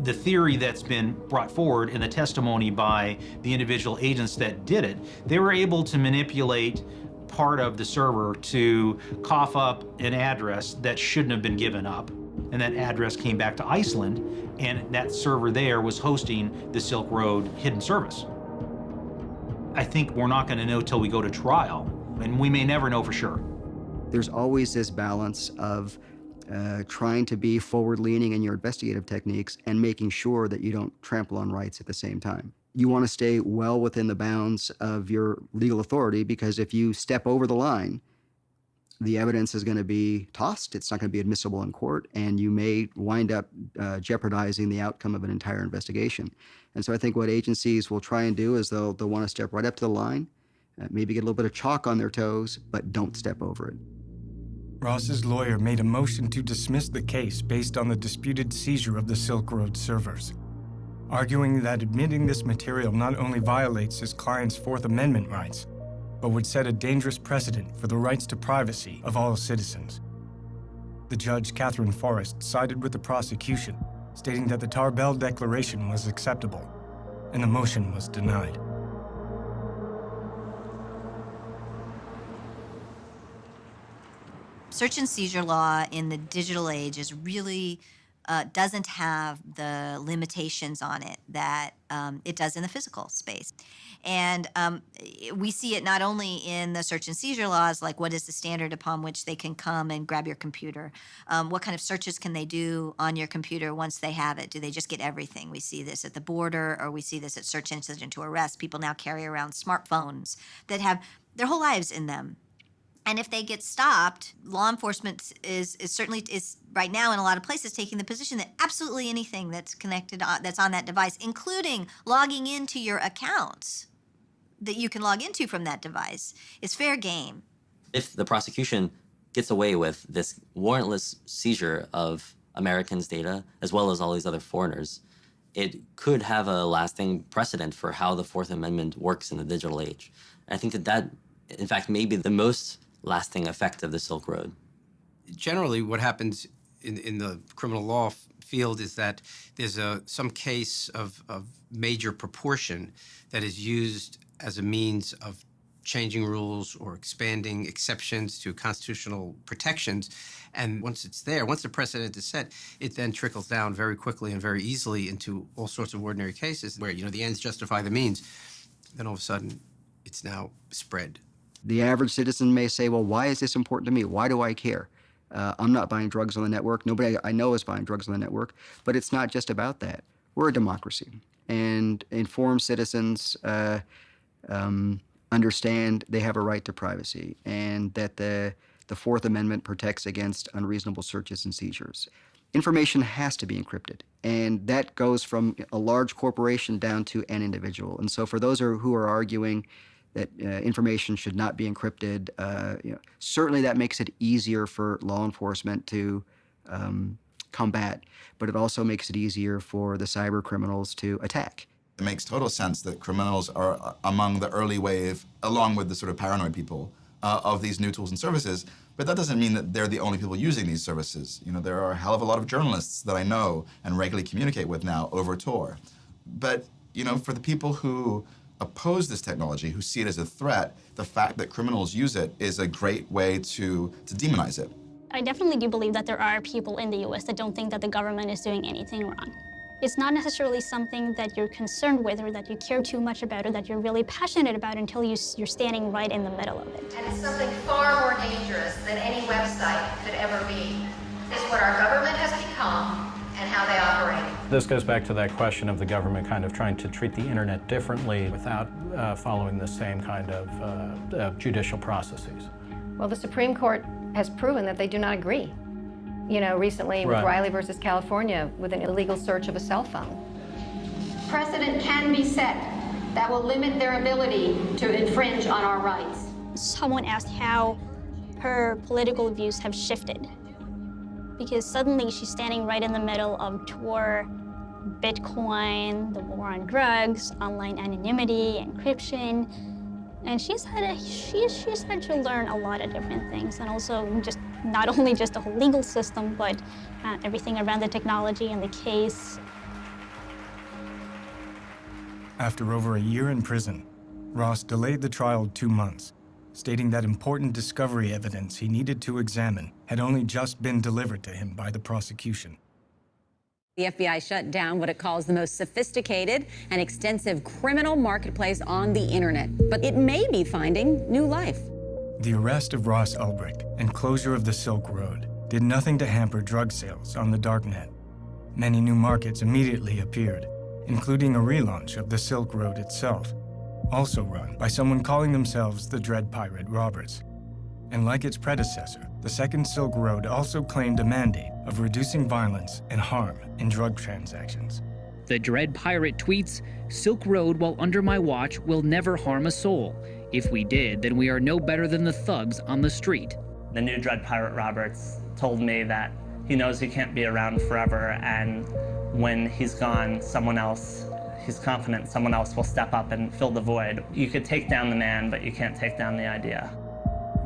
The theory that's been brought forward in the testimony by the individual agents that did it, they were able to manipulate part of the server to cough up an address that shouldn't have been given up. And that address came back to Iceland, and that server there was hosting the Silk Road hidden service. I think we're not going to know till we go to trial, and we may never know for sure. There's always this balance of trying to be forward-leaning in your investigative techniques and making sure that you don't trample on rights at the same time. You want to stay well within the bounds of your legal authority, because if you step over the line, the evidence is going to be tossed, it's not going to be admissible in court, and you may wind up jeopardizing the outcome of an entire investigation. And so I think what agencies will try and do is they'll want to step right up to the line, maybe get a little bit of chalk on their toes, but don't step over it. Ross's lawyer made a motion to dismiss the case based on the disputed seizure of the Silk Road servers, arguing that admitting this material not only violates his client's Fourth Amendment rights, but would set a dangerous precedent for the rights to privacy of all citizens. The judge, Catherine Forrest, sided with the prosecution, stating that the Tarbell Declaration was acceptable, and the motion was denied. Search and seizure law in the digital age is really doesn't have the limitations on it that it does in the physical space. And we see it not only in the search and seizure laws, like what is the standard upon which they can come and grab your computer? What kind of searches can they do on your computer once they have it? Do they just get everything? We see this at the border, or we see this at search incident to arrest. People now carry around smartphones that have their whole lives in them. And if they get stopped, law enforcement is certainly right now in a lot of places taking the position that absolutely anything that's connected that's on that device, including logging into your accounts that you can log into from that device, is fair game. If the prosecution gets away with this warrantless seizure of Americans' data, as well as all these other foreigners, it could have a lasting precedent for how the Fourth Amendment works in the digital age. And I think that, in fact, may be the most lasting effect of the Silk Road. Generally, what happens in the criminal law field is that there's some case of major proportion that is used as a means of changing rules or expanding exceptions to constitutional protections. And once it's there, once the precedent is set, it then trickles down very quickly and very easily into all sorts of ordinary cases where, the ends justify the means. Then all of a sudden, it's now spread. The average citizen may say, well, why is this important to me? Why do I care? I'm not buying drugs on the network. Nobody I know is buying drugs on the network. But it's not just about that. We're a democracy. And informed citizens understand they have a right to privacy, and that the Fourth Amendment protects against unreasonable searches and seizures. Information has to be encrypted, and that goes from a large corporation down to an individual. And so for those who are arguing that information should not be encrypted, certainly that makes it easier for law enforcement to combat, but it also makes it easier for the cyber criminals to attack. It makes total sense that criminals are among the early wave, along with the sort of paranoid people, of these new tools and services. But that doesn't mean that they're the only people using these services. There are a hell of a lot of journalists that I know and regularly communicate with now over Tor. But, for the people who oppose this technology, who see it as a threat, the fact that criminals use it is a great way to demonize it. I definitely do believe that there are people in the US that don't think that the government is doing anything wrong. It's not necessarily something that you're concerned with or that you care too much about or that you're really passionate about until you're standing right in the middle of it. And it's something far more dangerous than any website could ever be, is what our government has become and how they operate. This goes back to that question of the government kind of trying to treat the internet differently without following the same kind of judicial processes. Well, the Supreme Court has proven that they do not agree. You know, recently with Right. Riley versus California with an illegal search of a cell phone. Precedent can be set that will limit their ability to infringe on our rights. Someone asked how her political views have shifted. Because suddenly she's standing right in the middle of Tor, Bitcoin, the war on drugs, online anonymity, encryption. And she's had to learn a lot of different things, and also just not only just the whole legal system, but everything around the technology and the case. After over a year in prison, Ross delayed the trial 2 months, stating that important discovery evidence he needed to examine had only just been delivered to him by the prosecution. The FBI shut down what it calls the most sophisticated and extensive criminal marketplace on the internet, but it may be finding new life. The arrest of Ross Ulbricht and closure of the Silk Road did nothing to hamper drug sales on the darknet. Many new markets immediately appeared, including a relaunch of the Silk Road itself, also run by someone calling themselves the Dread Pirate Roberts. And like its predecessor, the Second Silk Road also claimed a mandate of reducing violence and harm in drug transactions. The Dread Pirate tweets, "Silk Road, while under my watch, will never harm a soul. If we did, then we are no better than the thugs on the street." The new Dread Pirate Roberts told me that he knows he can't be around forever, and when he's gone, he's confident someone else will step up and fill the void. You could take down the man, but you can't take down the idea.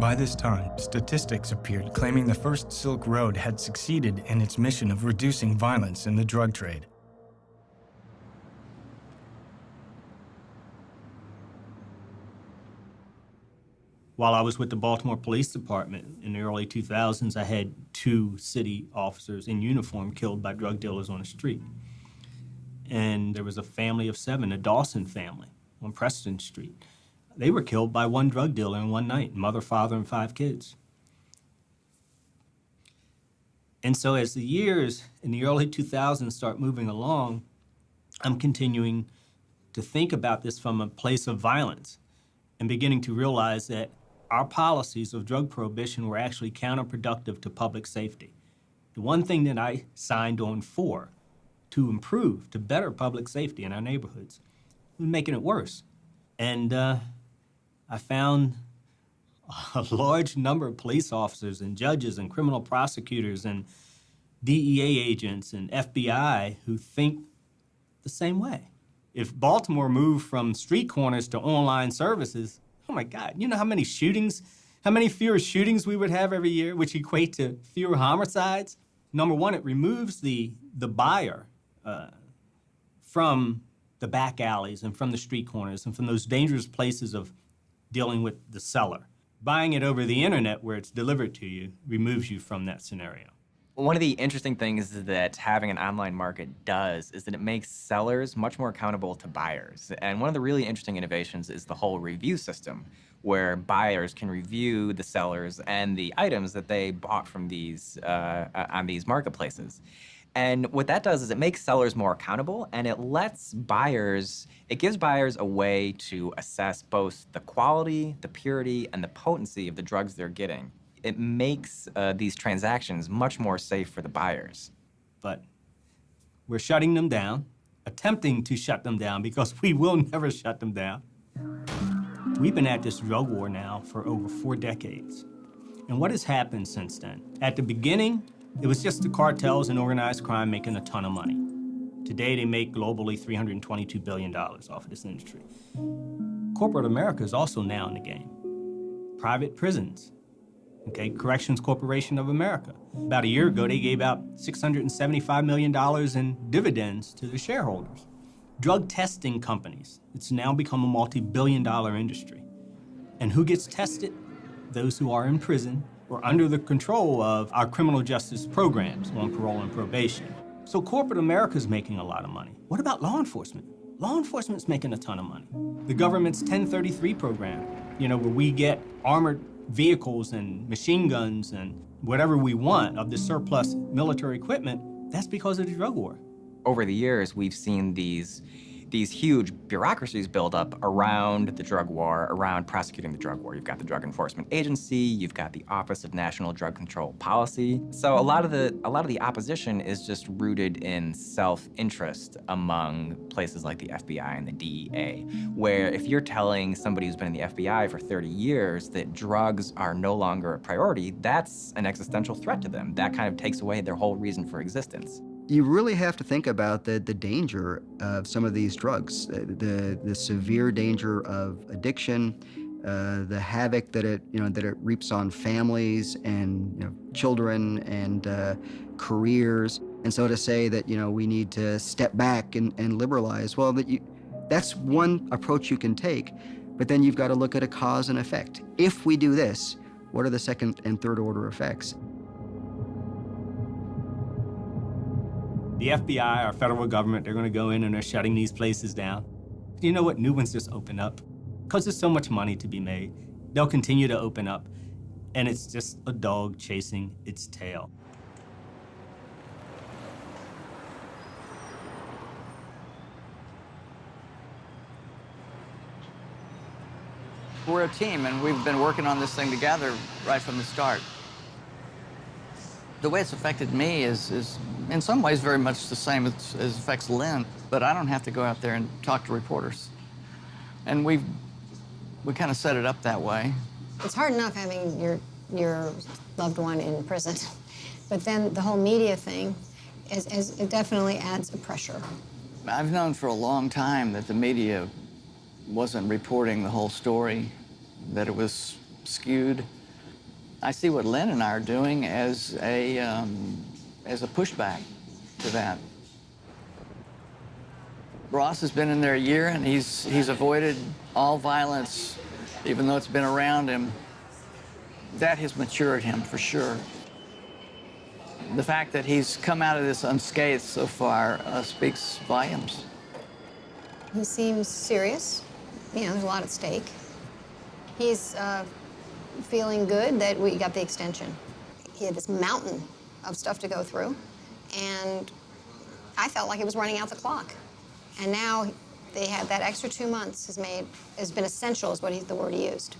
By this time, statistics appeared claiming the first Silk Road had succeeded in its mission of reducing violence in the drug trade. While I was with the Baltimore Police Department in the early 2000s, I had 2 city officers in uniform killed by drug dealers on the street. And there was a family of 7, a Dawson family on Preston Street. They were killed by one drug dealer in one night, mother, father, and 5 kids. And so as the years in the early 2000s start moving along, I'm continuing to think about this from a place of violence and beginning to realize that our policies of drug prohibition were actually counterproductive to public safety. The one thing that I signed on for to improve, to better public safety in our neighborhoods, was making it worse. And I found a large number of police officers and judges and criminal prosecutors and DEA agents and FBI who think the same way. If Baltimore moved from street corners to online services, oh my God, you know how many fewer shootings we would have every year, which equate to fewer homicides? Number one, it removes the buyer from the back alleys and from the street corners and from those dangerous places of dealing with the seller. Buying it over the internet where it's delivered to you removes you from that scenario. One of the interesting things that having an online market does is that it makes sellers much more accountable to buyers. And one of the really interesting innovations is the whole review system, where buyers can review the sellers and the items that they bought from these on these marketplaces. And what that does is it makes sellers more accountable, and it gives buyers a way to assess both the quality, the purity, and the potency of the drugs they're getting. It makes these transactions much more safe for the buyers. But we're shutting them down, attempting to shut them down, because we will never shut them down. We've been at this drug war now for over 4 decades. And what has happened since then? At the beginning, it was just the cartels and organized crime making a ton of money. Today, they make globally $322 billion off of this industry. Corporate America is also now in the game. Private prisons, okay, Corrections Corporation of America. About a year ago, they gave out $675 million in dividends to their shareholders. Drug testing companies, it's now become a multi-billion-dollar industry. And who gets tested? Those who are in prison or under the control of our criminal justice programs on parole and probation. So corporate America's making a lot of money. What about law enforcement? Law enforcement's making a ton of money. The government's 1033 program, where we get armored vehicles and machine guns and whatever we want of the surplus military equipment, that's because of the drug war. Over the years, we've seen these huge bureaucracies build up around the drug war, around prosecuting the drug war. You've got the Drug Enforcement Agency, you've got the Office of National Drug Control Policy. So a lot of the opposition is just rooted in self-interest among places like the FBI and the DEA, where if you're telling somebody who's been in the FBI for 30 years that drugs are no longer a priority, that's an existential threat to them. That kind of takes away their whole reason for existence. You really have to think about the danger of some of these drugs, the severe danger of addiction, the havoc that it reaps on families and children and careers. And so to say that we need to step back and liberalize, well, that's one approach you can take, but then you've got to look at a cause and effect. If we do this, what are the second and third order effects? The FBI, our federal government, they're going to go in and they're shutting these places down. You know what? New ones just open up. Because there's so much money to be made, they'll continue to open up. And it's just a dog chasing its tail. We're a team, and we've been working on this thing together right from the start. The way it's affected me is in some ways very much the same as affects Lynn, but I don't have to go out there and talk to reporters. And we kind of set it up that way. It's hard enough having your loved one in prison, but then the whole media thing it definitely adds a pressure. I've known for a long time that the media wasn't reporting the whole story, that it was skewed. I see what Lynn and I are doing as a pushback to that. Ross has been in there a year, and he's avoided all violence, even though it's been around him. That has matured him, for sure. The fact that he's come out of this unscathed so far speaks volumes. He seems serious. There's a lot at stake. He's feeling good that we got the extension. He had this mountain of stuff to go through, and I felt like he was running out the clock. And now they had that extra 2 months has been essential, is the word he used.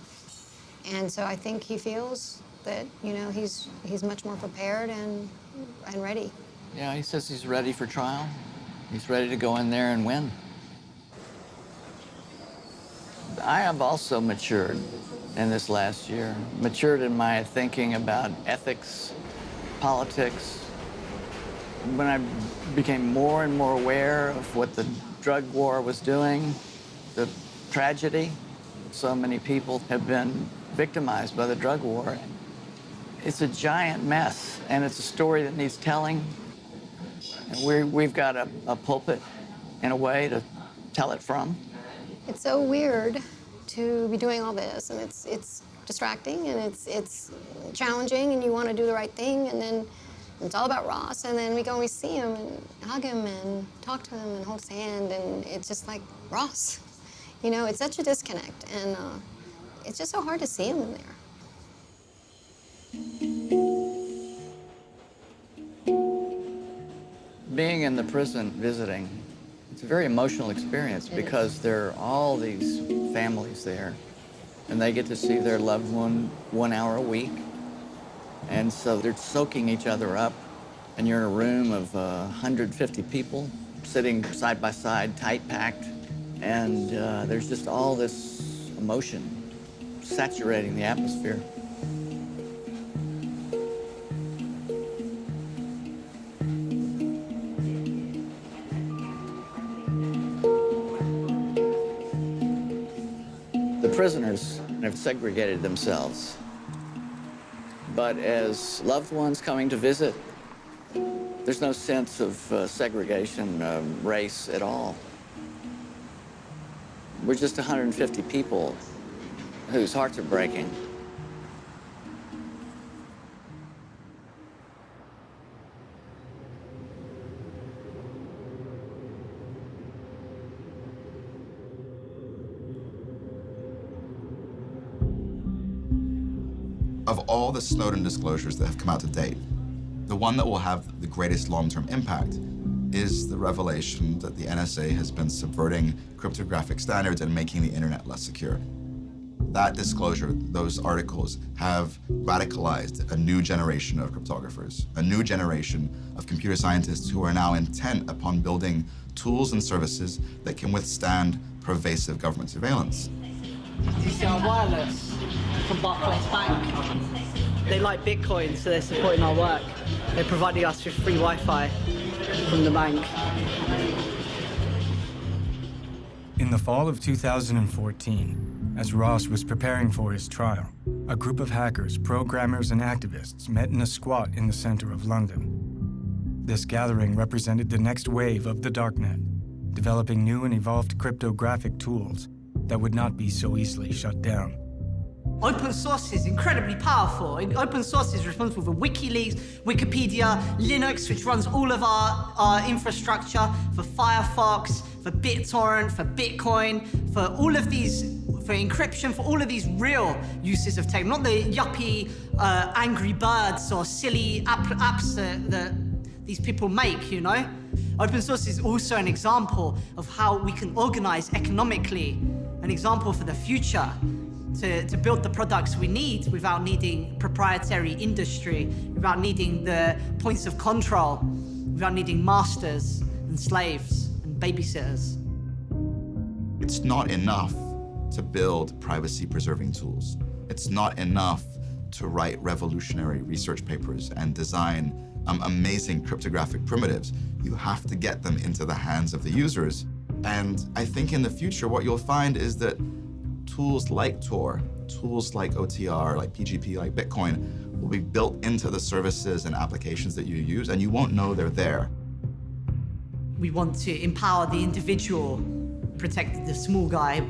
And so I think he feels that he's much more prepared and ready. Yeah, he says he's ready for trial. He's ready to go in there and win. I have also matured in this last year, matured in my thinking about ethics, politics. When I became more and more aware of what the drug war was doing, the tragedy, so many people have been victimized by the drug war. It's a giant mess, and it's a story that needs telling. And we've got a pulpit, in a way, to tell it from. It's so weird to be doing all this, and it's distracting, and it's challenging, and you want to do the right thing, and then it's all about Ross, and then we go and we see him and hug him and talk to him and hold his hand, and it's just like, Ross. It's such a disconnect, and it's just so hard to see him in there. Being in the prison visiting, it's a very emotional experience because there are all these families there, and they get to see their loved one 1 hour a week. And so they're soaking each other up, and you're in a room of 150 people sitting side by side, tight packed, and there's just all this emotion saturating the atmosphere. The prisoners have segregated themselves. But as loved ones coming to visit, there's no sense of segregation, race at all. We're just 150 people whose hearts are breaking. Of all the Snowden disclosures that have come out to date, the one that will have the greatest long-term impact is the revelation that the NSA has been subverting cryptographic standards and making the internet less secure. That disclosure, those articles, have radicalized a new generation of cryptographers, a new generation of computer scientists who are now intent upon building tools and services that can withstand pervasive government surveillance. Do you see our wireless from Barclays Bank? They like Bitcoin, so they're supporting our work. They're providing us with free Wi-Fi from the bank. In the fall of 2014, as Ross was preparing for his trial, a group of hackers, programmers, and activists met in a squat in the center of London. This gathering represented the next wave of the darknet, developing new and evolved cryptographic tools that would not be so easily shut down. Open source is incredibly powerful. Open source is responsible for WikiLeaks, Wikipedia, Linux, which runs all of our infrastructure, for Firefox, for BitTorrent, for Bitcoin, for all of these, for encryption, for all of these real uses of tech, not the yuppie Angry Birds or silly apps that these people make, you know? Open source is also an example of how we can organize economically, an example for the future. To build the products we need without needing proprietary industry, without needing the points of control, without needing masters and slaves and babysitters. It's not enough to build privacy-preserving tools. It's not enough to write revolutionary research papers and design amazing cryptographic primitives. You have to get them into the hands of the users. And I think in the future, what you'll find is that tools like Tor, tools like OTR, like PGP, like Bitcoin, will be built into the services and applications that you use, and you won't know they're there. We want to empower the individual, protect the small guy.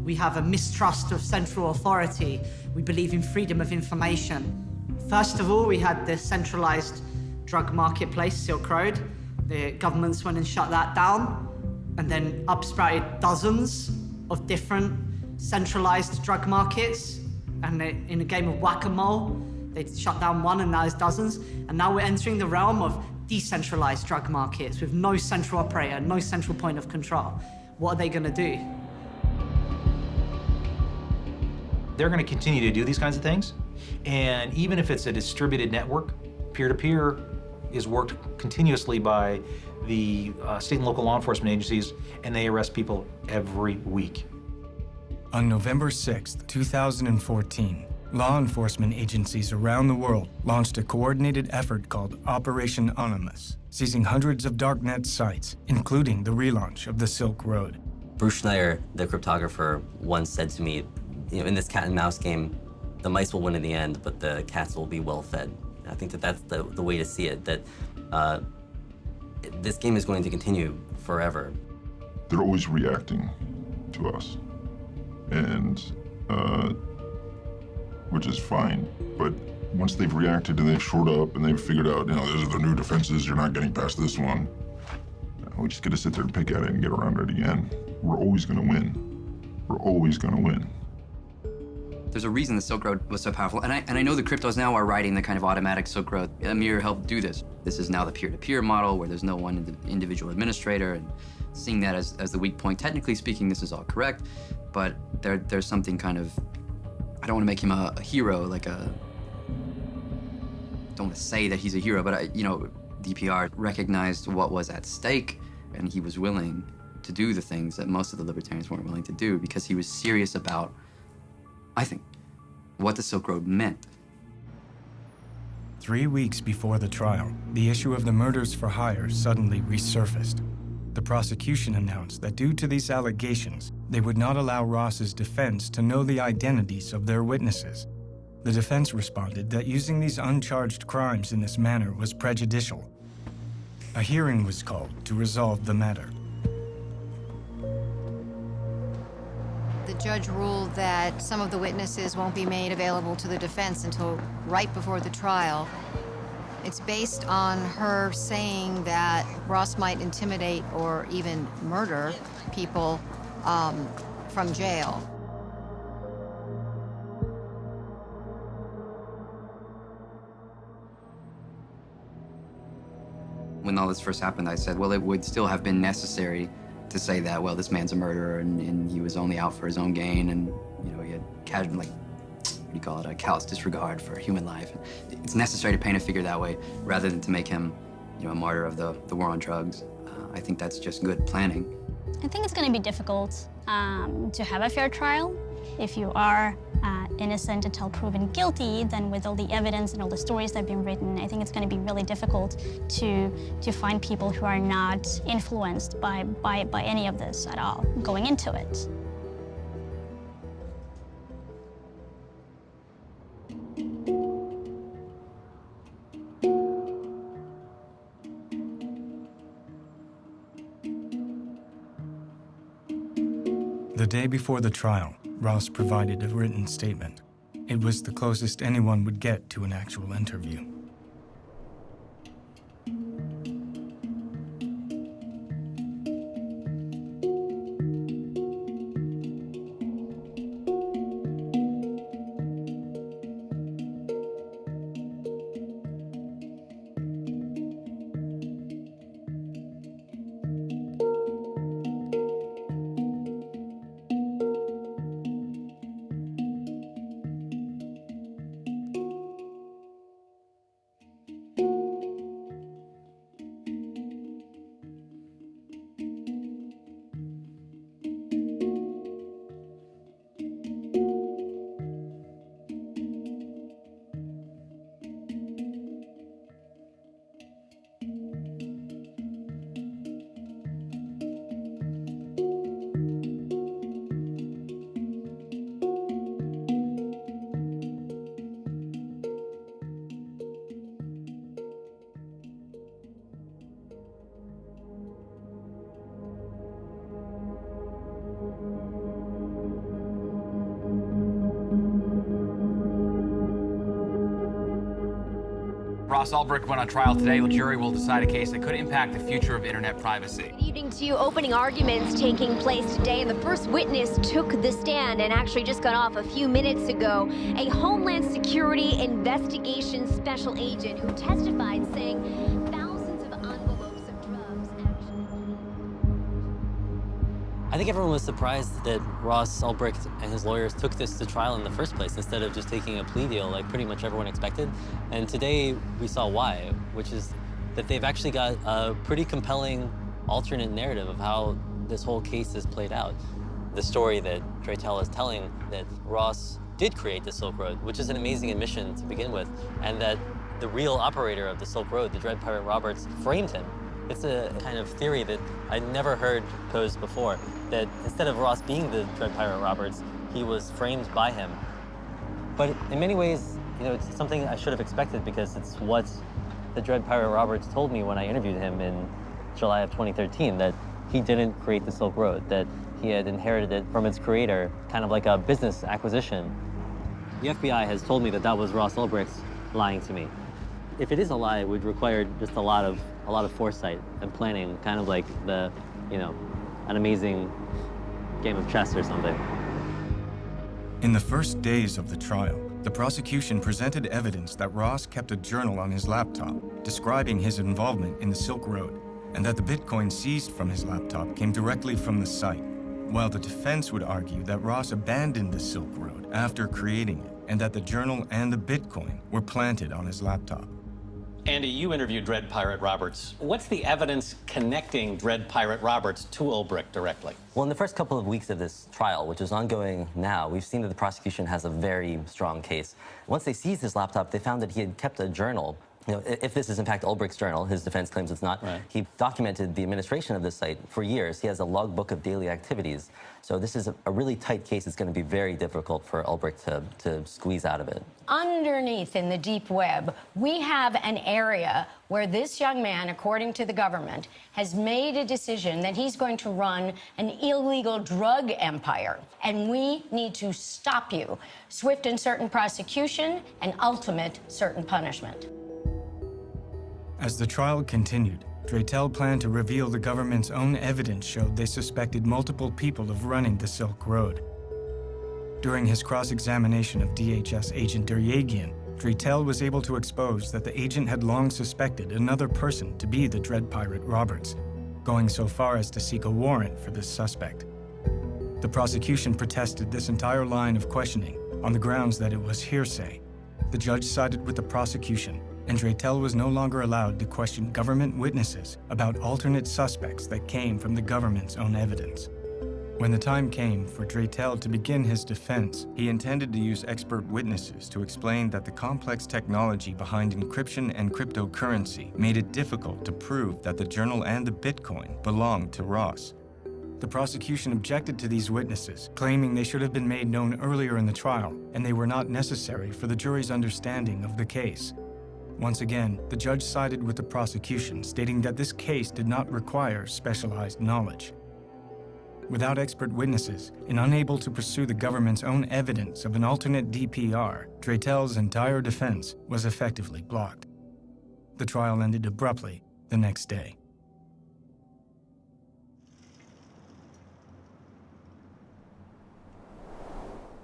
We have a mistrust of central authority. We believe in freedom of information. First of all, we had the centralized drug marketplace, Silk Road. The governments went and shut that down, and then upsprouted dozens of different centralized drug markets, and in a game of whack-a-mole, they shut down one and now there's dozens, and now we're entering the realm of decentralized drug markets with no central operator, no central point of control. What are they going to do? They're going to continue to do these kinds of things, and even if it's a distributed network, peer-to-peer is worked continuously by the state and local law enforcement agencies, and they arrest people every week. On November 6, 2014, law enforcement agencies around the world launched a coordinated effort called Operation Anonymous, seizing hundreds of darknet sites, including the relaunch of the Silk Road. Bruce Schneier, the cryptographer, once said to me, in this cat and mouse game, the mice will win in the end, but the cats will be well fed. I think that that's the way to see it, that this game is going to continue forever. They're always reacting to us. And which is fine, but once they've reacted and they've shored up and they've figured out, those are the new defenses, you're not getting past this one, we just get to sit there and pick at it and get around it again. We're always going to win. We're always going to win. There's a reason the Silk Road was so powerful, and I know the cryptos now are writing the kind of automatic Silk Road. Amir helped do this. This is now the peer-to-peer model where there's no one individual administrator, and seeing that as the weak point. Technically speaking, this is all correct, but there's something kind of, I don't want to make him a hero, don't want to say that he's a hero, but DPR recognized what was at stake, and he was willing to do the things that most of the libertarians weren't willing to do because he was serious about, I think, what the Silk Road meant. 3 weeks before the trial, the issue of the murders for hire suddenly resurfaced. The prosecution announced that due to these allegations, they would not allow Ross's defense to know the identities of their witnesses. The defense responded that using these uncharged crimes in this manner was prejudicial. A hearing was called to resolve the matter. The judge ruled that some of the witnesses won't be made available to the defense until right before the trial. It's based on her saying that Ross might intimidate or even murder people from jail. When all this first happened, I said, well, it would still have been necessary to say that, well, this man's a murderer and he was only out for his own gain, and he had casual, like, what do you call it, a callous disregard for human life. It's necessary to paint a figure that way rather than to make him, a martyr of the war on drugs. I think that's just good planning. I think it's going to be difficult to have a fair trial. If you are innocent until proven guilty, then with all the evidence and all the stories that have been written, I think it's going to be really difficult to find people who are not influenced by any of this at all going into it. The day before the trial, Ross provided a written statement. It was the closest anyone would get to an actual interview. Ross Ulbricht went on trial today. The jury will decide a case that could impact the future of internet privacy. Good evening to you. Opening arguments taking place today, and the first witness took the stand and actually just got off a few minutes ago. A Homeland Security investigation special agent who testified saying thousands of envelopes of drugs I think everyone was surprised that Ross Ulbricht and his lawyers took this to trial in the first place instead of just taking a plea deal like pretty much everyone expected. And today we saw why, which is that they've actually got a pretty compelling alternate narrative of how this whole case is played out. The story that Draytel is telling, that Ross did create the Silk Road, which is an amazing admission to begin with, and that the real operator of the Silk Road, the Dread Pirate Roberts, framed him. It's a kind of theory that I'd never heard posed before, that instead of Ross being the Dread Pirate Roberts, he was framed by him. But in many ways, it's something I should have expected because it's what the Dread Pirate Roberts told me when I interviewed him in July of 2013, that he didn't create the Silk Road, that he had inherited it from its creator, kind of like a business acquisition. The FBI has told me that that was Ross Ulbricht lying to me. If it is a lie, it would require just a lot of foresight and planning, kind of like an amazing game of chess or something. In the first days of the trial, the prosecution presented evidence that Ross kept a journal on his laptop describing his involvement in the Silk Road, and that the Bitcoin seized from his laptop came directly from the site, while the defense would argue that Ross abandoned the Silk Road after creating it, and that the journal and the Bitcoin were planted on his laptop. Andy, you interviewed Dread Pirate Roberts. What's the evidence connecting Dread Pirate Roberts to Ulbricht directly? Well, in the first couple of weeks of this trial, which is ongoing now, we've seen that the prosecution has a very strong case. Once they seized his laptop, they found that he had kept a journal. If this is in fact Ulbricht's journal, his defense claims it's not. Right. He documented the administration of this site for years. He has a logbook of daily activities. So this is a really tight case. It's going to be very difficult for Ulbricht to squeeze out of it. Underneath in the deep web, we have an area where this young man, according to the government, has made a decision that he's going to run an illegal drug empire. And we need to stop you. Swift and certain prosecution and ultimate certain punishment. As the trial continued, Draytel planned to reveal the government's own evidence showed they suspected multiple people of running the Silk Road. During his cross-examination of DHS agent Deryagian, Draytel was able to expose that the agent had long suspected another person to be the Dread Pirate Roberts, going so far as to seek a warrant for this suspect. The prosecution protested this entire line of questioning on the grounds that it was hearsay. The judge sided with the prosecution, and Draytel was no longer allowed to question government witnesses about alternate suspects that came from the government's own evidence. When the time came for Draytel to begin his defense, he intended to use expert witnesses to explain that the complex technology behind encryption and cryptocurrency made it difficult to prove that the journal and the Bitcoin belonged to Ross. The prosecution objected to these witnesses, claiming they should have been made known earlier in the trial, and they were not necessary for the jury's understanding of the case. Once again, the judge sided with the prosecution, stating that this case did not require specialized knowledge. Without expert witnesses, and unable to pursue the government's own evidence of an alternate DPR, Draytel's entire defense was effectively blocked. The trial ended abruptly the next day.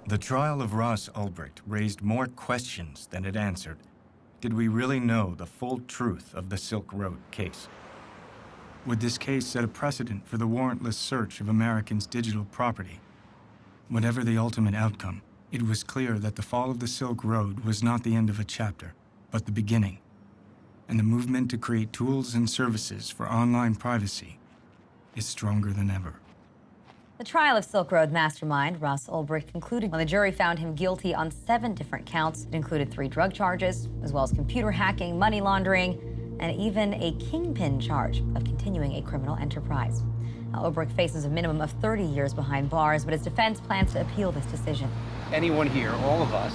The trial of Ross Ulbricht raised more questions than it answered. Did we really know the full truth of the Silk Road case? Would this case set a precedent for the warrantless search of Americans' digital property? Whatever the ultimate outcome, it was clear that the fall of the Silk Road was not the end of a chapter, but the beginning. And the movement to create tools and services for online privacy is stronger than ever. The trial of Silk Road mastermind Ross Ulbricht concluded when the jury found him guilty on 7 different counts. It included 3 drug charges, as well as computer hacking, money laundering, and even a kingpin charge of continuing a criminal enterprise. Now, Ulbricht faces a minimum of 30 years behind bars, but his defense plans to appeal this decision. Anyone here, all of us,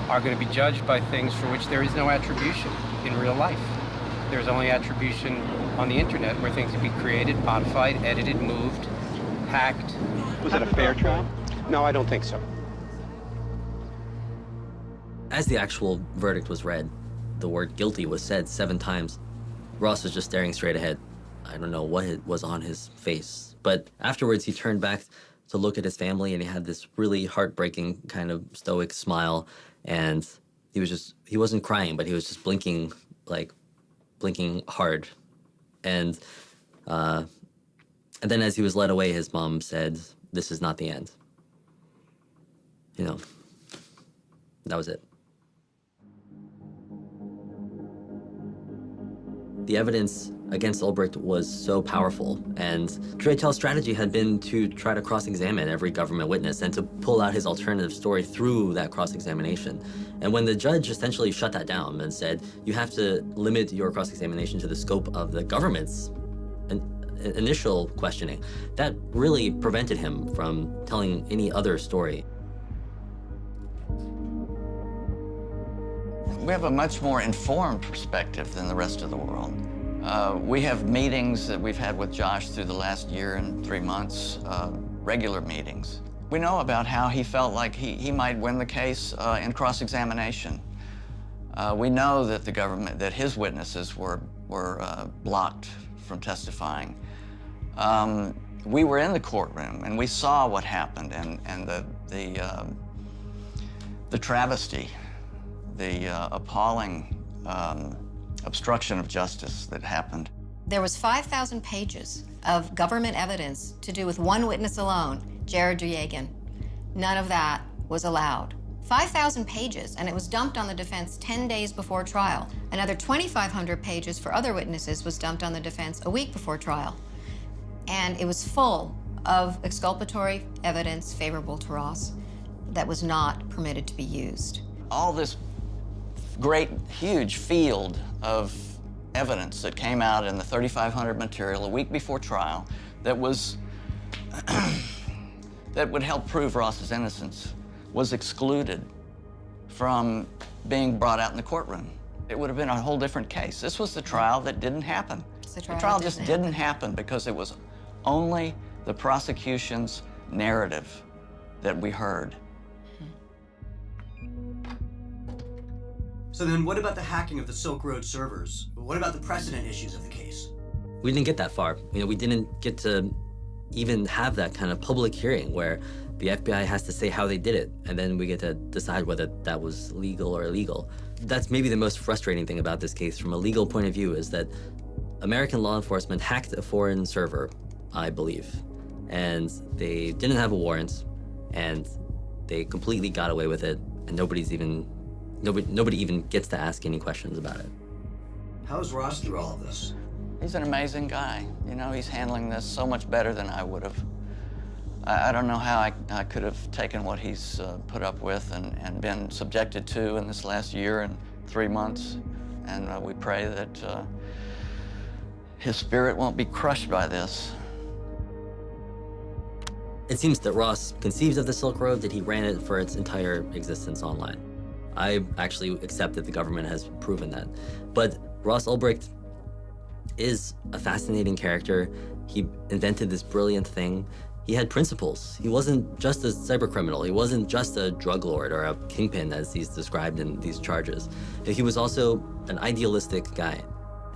are going to be judged by things for which there is no attribution in real life. There's only attribution on the internet where things can be created, modified, edited, moved, hacked. Was it a fair trial? No, I don't think so. As the actual verdict was read, the word guilty was said 7 times. Ross was just staring straight ahead. I don't know what was on his face. But afterwards, he turned back to look at his family, and he had this really heartbreaking kind of stoic smile. And he wasn't crying, but he was just blinking hard. And then as he was led away, his mom said, "This is not the end." You know, that was it. The evidence against Ulbricht was so powerful, and Draytel's strategy had been to try to cross-examine every government witness and to pull out his alternative story through that cross-examination. And when the judge essentially shut that down and said, you have to limit your cross-examination to the scope of the government's initial questioning, that really prevented him from telling any other story. We have a much more informed perspective than the rest of the world. We have meetings that we've had with Josh through the last year and 3 months, regular meetings. We know about how he felt like he might win the case in cross-examination. We know that the government, that his witnesses were blocked from testifying. We were in the courtroom and we saw what happened and the travesty, the appalling obstruction of justice that happened. There was 5,000 pages of government evidence to do with one witness alone, Jared Yegan. None of that was allowed. 5,000 pages, and it was dumped on the defense 10 days before trial. Another 2,500 pages for other witnesses was dumped on the defense a week before trial. And it was full of exculpatory evidence favorable to Ross that was not permitted to be used. All this great, huge field of evidence that came out in the 3,500 material a week before trial that was that would help prove Ross's innocence was excluded from being brought out in the courtroom. It would have been a whole different case. This was the trial that didn't happen. The trial just didn't happen because it was only the prosecution's narrative that we heard. So then what about the hacking of the Silk Road servers? What about the precedent issues of the case? We didn't get that far. We didn't get to even have that kind of public hearing where The FBI has to say how they did it, and then we get to decide whether that was legal or illegal. That's maybe the most frustrating thing about this case from a legal point of view, is that American law enforcement hacked a foreign server, I believe, and they didn't have a warrant, and they completely got away with it, and nobody even gets to ask any questions about it. How's Ross through all of this? He's an amazing guy. You know, he's handling this so much better than I would have. I don't know how I could have taken what he's put up with and been subjected to in this last year and 3 months. And we pray that his spirit won't be crushed by this. It seems that Ross conceived of the Silk Road, that he ran it for its entire existence online. I actually accept that the government has proven that. But Ross Ulbricht is a fascinating character. He invented this brilliant thing. He had principles. He wasn't just a cybercriminal. He wasn't just a drug lord or a kingpin, as he's described in these charges. He was also an idealistic guy.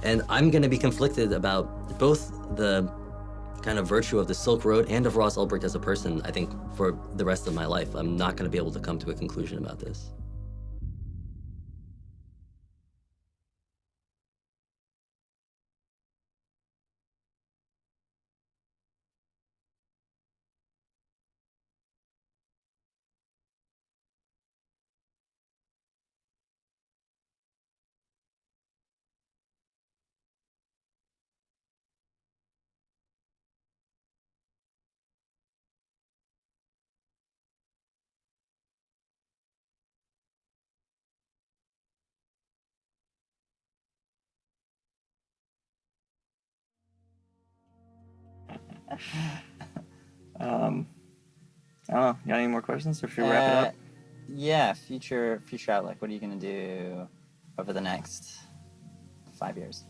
And I'm going to be conflicted about both the kind of virtue of the Silk Road and of Ross Ulbricht as a person, I think, for the rest of my life. I'm not going to be able to come to a conclusion about this. I don't know. You got any more questions, or should we wrap it up? Yeah, future outlook. What are you going to do over the next 5 years?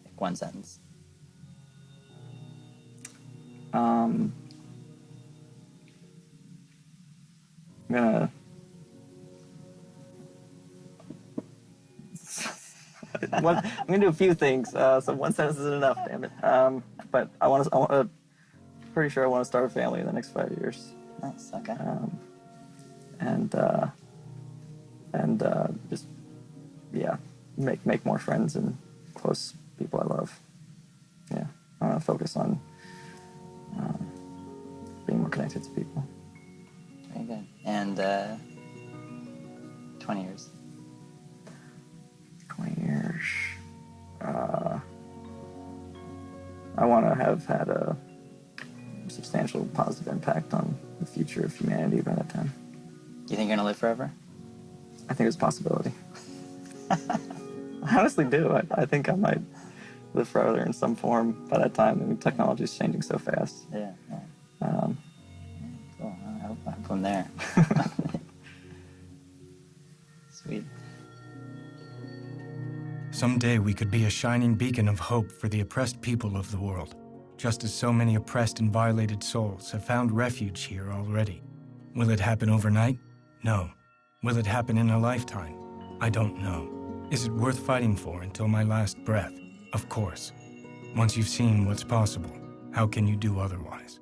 Like one sentence. I'm gonna. I'm gonna do a few things. So one sentence isn't enough. Damn it. But I want to. Pretty sure I want to start a family in the next 5 years. Nice. Okay. And just make more friends and close people I love. Yeah, I want to focus on being more connected to people. Very good. And 20 years. 20 years. I want to have had a substantial positive impact on the future of humanity by that time. You think you're gonna live forever? I think it's a possibility. I honestly do. I think I might live forever in some form by that time. I mean, technology is changing so fast. Yeah. Cool. I hope I'm there. Sweet. Someday we could be a shining beacon of hope for the oppressed people of the world, just as so many oppressed and violated souls have found refuge here already. Will it happen overnight? No. Will it happen in a lifetime? I don't know. Is it worth fighting for until my last breath? Of course. Once you've seen what's possible, how can you do otherwise?